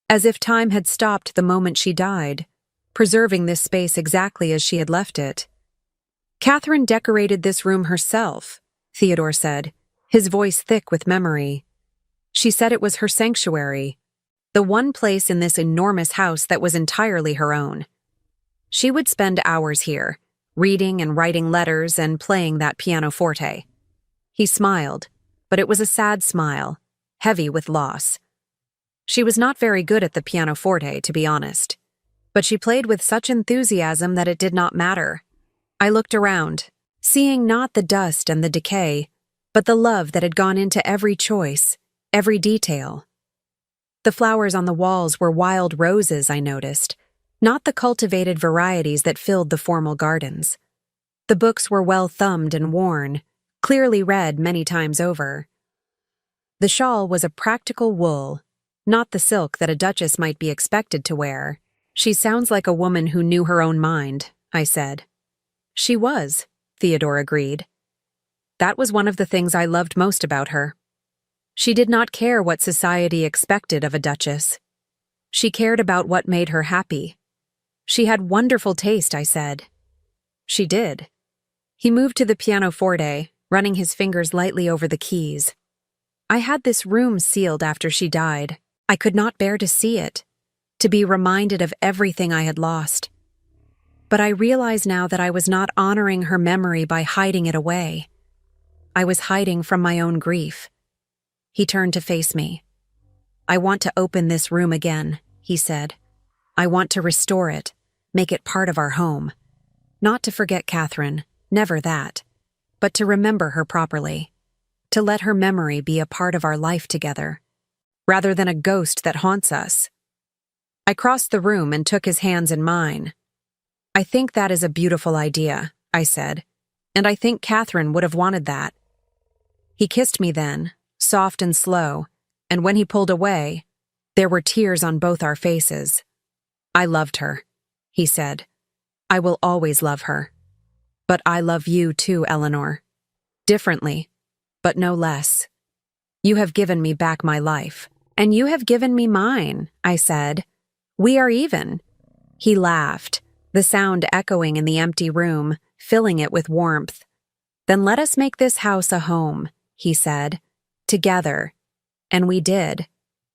As if time had stopped the moment she died, preserving this space exactly as she had left it. Catherine decorated this room herself, Theodore said, his voice thick with memory. She said it was her sanctuary, the one place in this enormous house that was entirely her own. She would spend hours here, reading and writing letters and playing that pianoforte. He smiled, but it was a sad smile, heavy with loss. She was not very good at the pianoforte, to be honest, but she played with such enthusiasm that it did not matter. I looked around, seeing not the dust and the decay, but the love that had gone into every choice, every detail. The flowers on the walls were wild roses, I noticed, not the cultivated varieties that filled the formal gardens. The books were well thumbed and worn, clearly read many times over. The shawl was a practical wool, not the silk that a duchess might be expected to wear. She sounds like a woman who knew her own mind, I said. She was, Theodore agreed. That was one of the things I loved most about her. She did not care what society expected of a duchess. She cared about what made her happy. She had wonderful taste, I said. She did. He moved to the pianoforte, running his fingers lightly over the keys. I had this room sealed after she died. I could not bear to see it, to be reminded of everything I had lost. But I realize now that I was not honoring her memory by hiding it away. I was hiding from my own grief. He turned to face me. I want to open this room again, he said. I want to restore it, make it part of our home. Not to forget Catherine, never that, but to remember her properly, to let her memory be a part of our life together, rather than a ghost that haunts us. I crossed the room and took his hands in mine. I think that is a beautiful idea, I said, and I think Catherine would have wanted that. He kissed me then, soft and slow, and when he pulled away, there were tears on both our faces. I loved her, he said. I will always love her. But I love you too, Eleanor. Differently, but no less. You have given me back my life, and you have given me mine, I said. We are even. He laughed, the sound echoing in the empty room, filling it with warmth. Then let us make this house a home, he said, together. And we did.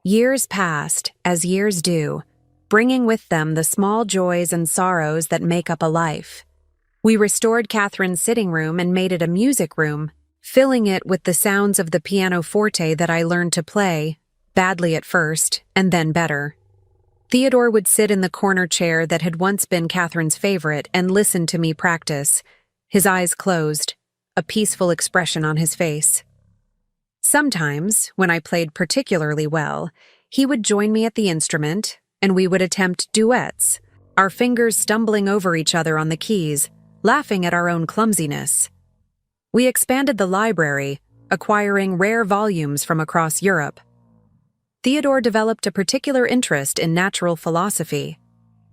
Years passed, as years do, bringing with them the small joys and sorrows that make up a life. We restored Catherine's sitting room and made it a music room, filling it with the sounds of the pianoforte that I learned to play, badly at first, and then better. Theodore would sit in the corner chair that had once been Catherine's favorite and listen to me practice, his eyes closed, a peaceful expression on his face. Sometimes, when I played particularly well, he would join me at the instrument, and we would attempt duets, our fingers stumbling over each other on the keys, laughing at our own clumsiness. We expanded the library, acquiring rare volumes from across Europe. Theodore developed a particular interest in natural philosophy,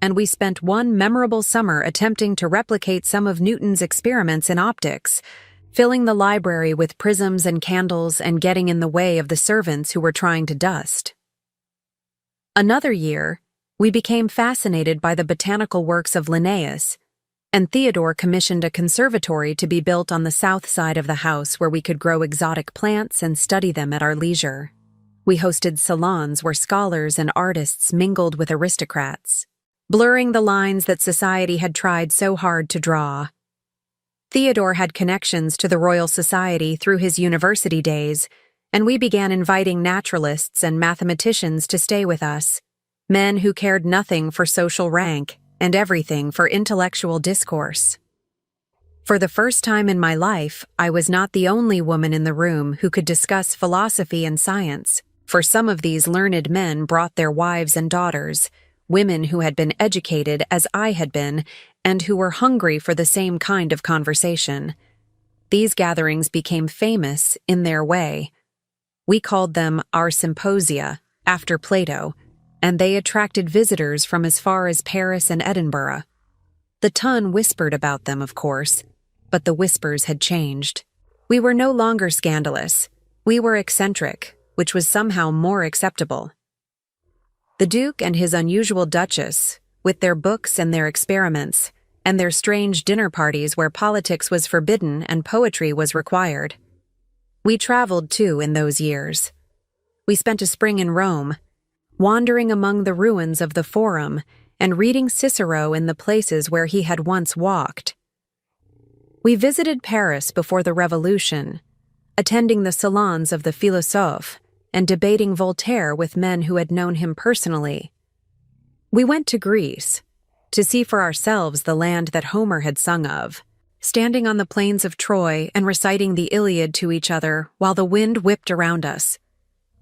and we spent one memorable summer attempting to replicate some of Newton's experiments in optics, filling the library with prisms and candles and getting in the way of the servants who were trying to dust. Another year, we became fascinated by the botanical works of Linnaeus, and Theodore commissioned a conservatory to be built on the south side of the house where we could grow exotic plants and study them at our leisure. We hosted salons where scholars and artists mingled with aristocrats, blurring the lines that society had tried so hard to draw. Theodore had connections to the Royal Society through his university days, and we began inviting naturalists and mathematicians to stay with us, men who cared nothing for social rank and everything for intellectual discourse. For the first time in my life, I was not the only woman in the room who could discuss philosophy and science, for some of these learned men brought their wives and daughters, women who had been educated as I had been, and who were hungry for the same kind of conversation. These gatherings became famous in their way. We called them our symposia, after Plato, and they attracted visitors from as far as Paris and Edinburgh. The Ton whispered about them, of course, but the whispers had changed. We were no longer scandalous. We were eccentric, which was somehow more acceptable. The Duke and his unusual Duchess, with their books and their experiments, and their strange dinner parties where politics was forbidden and poetry was required. We traveled, too, in those years. We spent a spring in Rome, wandering among the ruins of the Forum and reading Cicero in the places where he had once walked. We visited Paris before the Revolution, attending the salons of the philosophes and debating Voltaire with men who had known him personally. We went to Greece, to see for ourselves the land that Homer had sung of, standing on the plains of Troy and reciting the Iliad to each other while the wind whipped around us.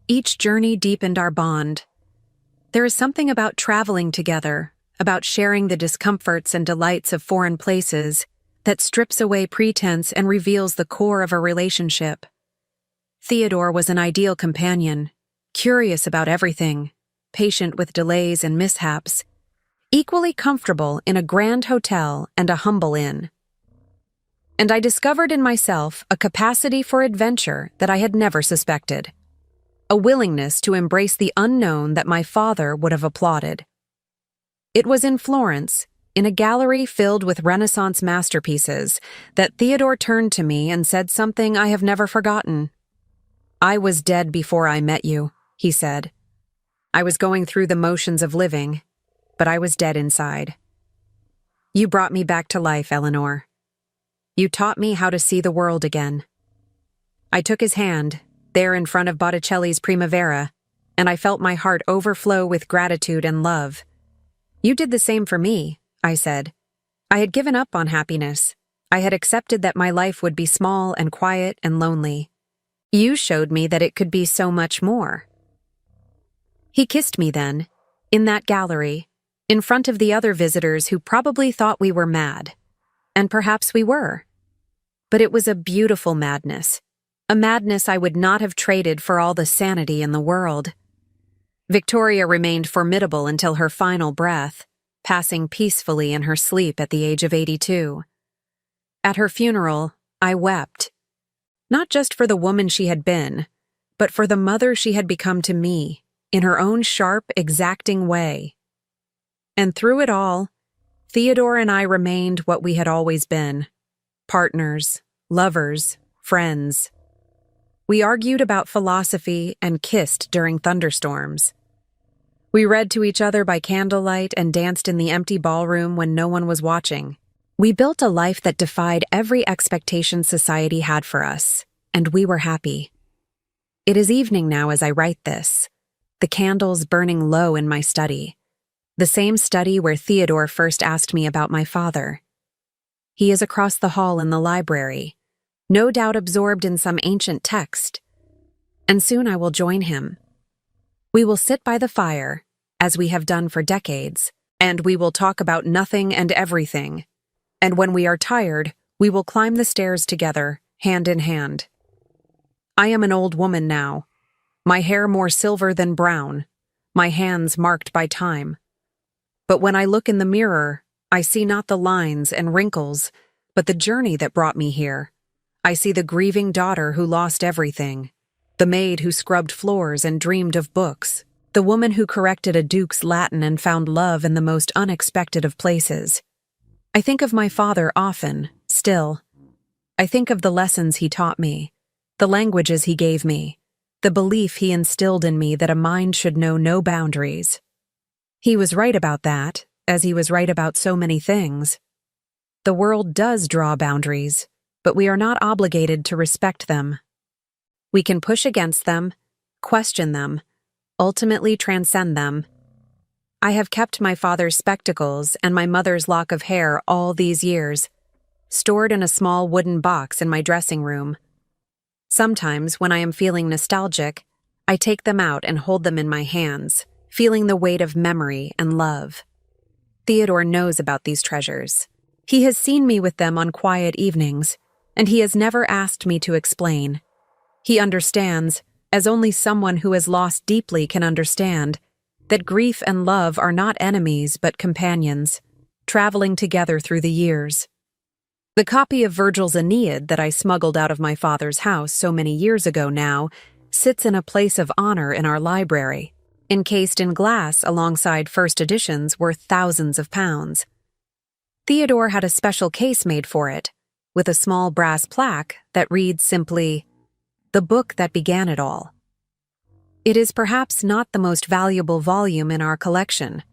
Each journey deepened our bond. There is something about traveling together, about sharing the discomforts and delights of foreign places, that strips away pretense and reveals the core of a relationship. Theodore was an ideal companion, curious about everything, patient with delays and mishaps, equally comfortable in a grand hotel and a humble inn. And I discovered in myself a capacity for adventure that I had never suspected, a willingness to embrace the unknown that my father would have applauded. It was in Florence, in a gallery filled with Renaissance masterpieces, that Theodore turned to me and said something I have never forgotten. "I was dead before I met you," he said. "I was going through the motions of living, but I was dead inside. You brought me back to life, Eleanor. You taught me how to see the world again." I took his hand, there in front of Botticelli's Primavera, and I felt my heart overflow with gratitude and love. "You did the same for me," I said. I had given up on happiness. I had accepted that my life would be small and quiet and lonely. You showed me that it could be so much more. He kissed me then, in that gallery, in front of the other visitors who probably thought we were mad. And perhaps we were. But it was a beautiful madness, a madness I would not have traded for all the sanity in the world. Victoria remained formidable until her final breath, passing peacefully in her sleep at the age of 82. At her funeral, I wept, not just for the woman she had been, but for the mother she had become to me, in her own sharp, exacting way. And through it all, Theodore and I remained what we had always been: partners, lovers, friends. We argued about philosophy and kissed during thunderstorms. We read to each other by candlelight and danced in the empty ballroom when no one was watching. We built a life that defied every expectation society had for us, and we were happy. It is evening now as I write this, the candles burning low in my study, the same study where Theodore first asked me about my father. He is across the hall in the library, no doubt absorbed in some ancient text, and soon I will join him. We will sit by the fire, as we have done for decades, and we will talk about nothing and everything. And when we are tired, we will climb the stairs together, hand in hand. I am an old woman now, my hair more silver than brown, my hands marked by time. But when I look in the mirror, I see not the lines and wrinkles, but the journey that brought me here. I see the grieving daughter who lost everything, the maid who scrubbed floors and dreamed of books, the woman who corrected a duke's Latin and found love in the most unexpected of places. I think of my father often, still. I think of the lessons he taught me, the languages he gave me, the belief he instilled in me that a mind should know no boundaries. He was right about that, as he was right about so many things. The world does draw boundaries, but we are not obligated to respect them. We can push against them, question them, ultimately transcend them. I have kept my father's spectacles and my mother's lock of hair all these years, stored in a small wooden box in my dressing room. Sometimes, when I am feeling nostalgic, I take them out and hold them in my hands, feeling the weight of memory and love. Theodore knows about these treasures. He has seen me with them on quiet evenings, and he has never asked me to explain. He understands, as only someone who has lost deeply can understand, that grief and love are not enemies but companions, traveling together through the years. The copy of Virgil's Aeneid that I smuggled out of my father's house so many years ago now sits in a place of honor in our library, encased in glass alongside first editions worth thousands of pounds. Theodore had a special case made for it, with a small brass plaque that reads simply, "The book that began it all." It is perhaps not the most valuable volume in our collection,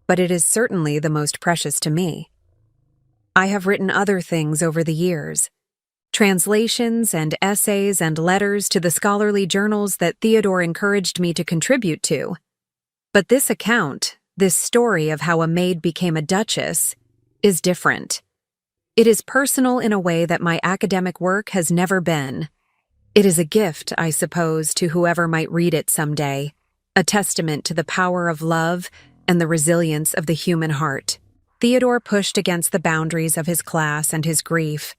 but it is certainly the most precious to me. I have written other things over the years, translations and essays and letters to the scholarly journals that Theodore encouraged me to contribute to. But this account, this story of how a maid became a duchess, is different. It is personal in a way that my academic work has never been. It is a gift, I suppose, to whoever might read it someday, a testament to the power of love and the resilience of the human heart. Theodore pushed against the boundaries of his class and his grief.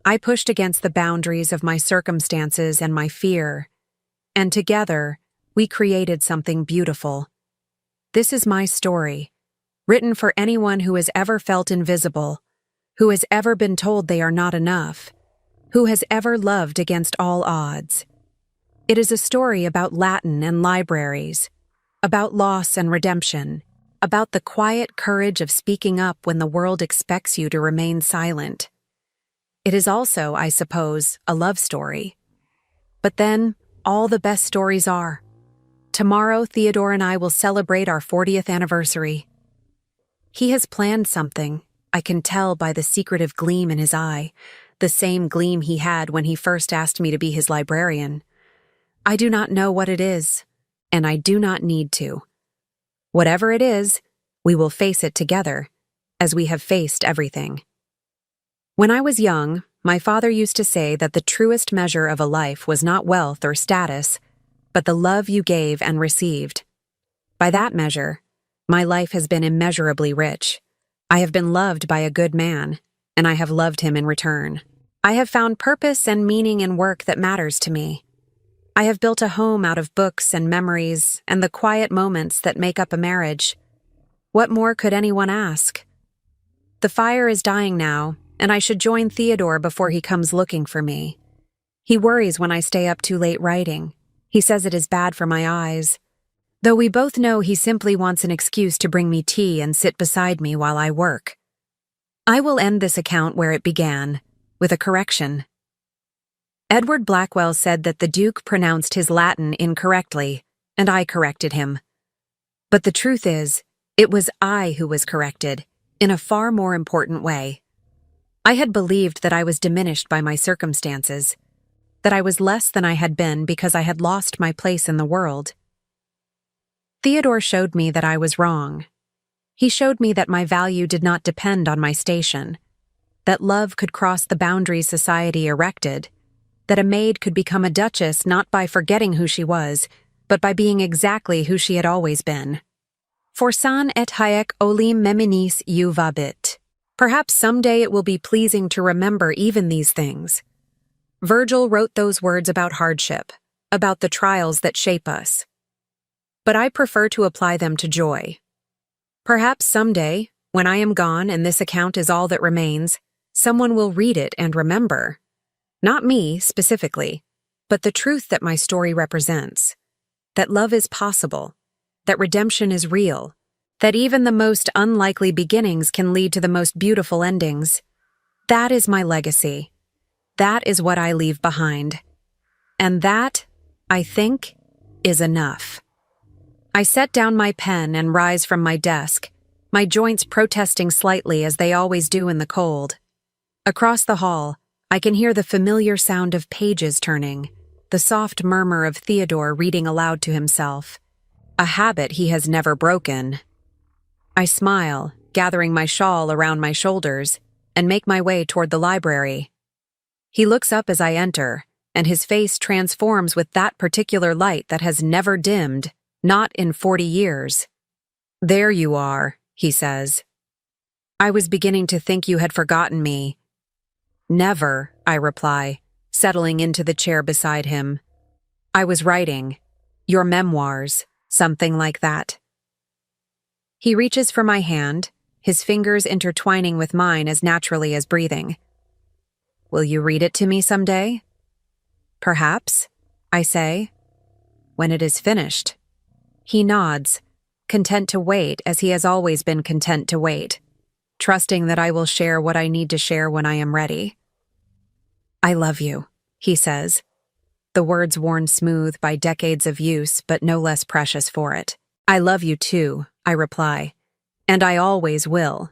I pushed against the boundaries of my circumstances and my fear, and together, we created something beautiful. This is my story, written for anyone who has ever felt invisible, who has ever been told they are not enough, who has ever loved against all odds. It is a story about Latin and libraries, about loss and redemption, about the quiet courage of speaking up when the world expects you to remain silent. It is also, I suppose, a love story. But then, all the best stories are. Tomorrow, Theodore and I will celebrate our 40th anniversary. He has planned something, I can tell by the secretive gleam in his eye, the same gleam he had when he first asked me to be his librarian. I do not know what it is, and I do not need to. Whatever it is, we will face it together, as we have faced everything. When I was young, my father used to say that the truest measure of a life was not wealth or status, but the love you gave and received. By that measure, my life has been immeasurably rich. I have been loved by a good man, and I have loved him in return. I have found purpose and meaning in work that matters to me. I have built a home out of books and memories and the quiet moments that make up a marriage. What more could anyone ask? The fire is dying now, and I should join Theodore before he comes looking for me. He worries when I stay up too late writing. He says it is bad for my eyes. Though we both know he simply wants an excuse to bring me tea and sit beside me while I work. I will end this account where it began, with a correction. Edward Blackwell said that the Duke pronounced his Latin incorrectly, and I corrected him. But the truth is, it was I who was corrected, in a far more important way. I had believed that I was diminished by my circumstances, that I was less than I had been because I had lost my place in the world. Theodore showed me that I was wrong. He showed me that my value did not depend on my station, that love could cross the boundaries society erected, that a maid could become a duchess not by forgetting who she was, but by being exactly who she had always been. Forsan et haec olim meminis juvabit. Perhaps someday it will be pleasing to remember even these things. Virgil wrote those words about hardship, about the trials that shape us. But I prefer to apply them to joy. Perhaps someday, when I am gone and this account is all that remains, someone will read it and remember. Not me, specifically, but the truth that my story represents. That love is possible, that redemption is real, that even the most unlikely beginnings can lead to the most beautiful endings. That is my legacy. That is what I leave behind. And that, I think, is enough. I set down my pen and rise from my desk, my joints protesting slightly as they always do in the cold. Across the hall, I can hear the familiar sound of pages turning, the soft murmur of Theodore reading aloud to himself, a habit he has never broken. I smile, gathering my shawl around my shoulders, and make my way toward the library. He looks up as I enter, and his face transforms with that particular light that has never dimmed, not in 40 years. "There you are," he says. "I was beginning to think you had forgotten me." "Never," I reply, settling into the chair beside him. I was writing. Your memoirs, something like that. He reaches for my hand, his fingers intertwining with mine as naturally as breathing. Will you read it to me someday? Perhaps, I say, when it is finished. He nods, content to wait as he has always been content to wait, trusting that I will share what I need to share when I am ready. I love you, he says, the words worn smooth by decades of use but no less precious for it. I love you too, I reply, and I always will.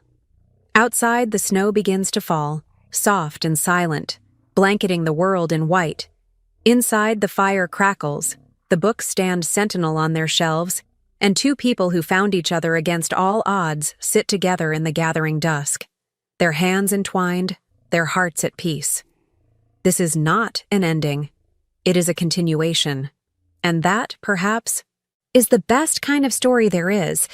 Outside, the snow begins to fall, soft and silent, blanketing the world in white. Inside, the fire crackles, the books stand sentinel on their shelves, and two people who found each other against all odds sit together in the gathering dusk, their hands entwined, their hearts at peace. This is not an ending. It is a continuation. And that, perhaps, is the best kind of story there is,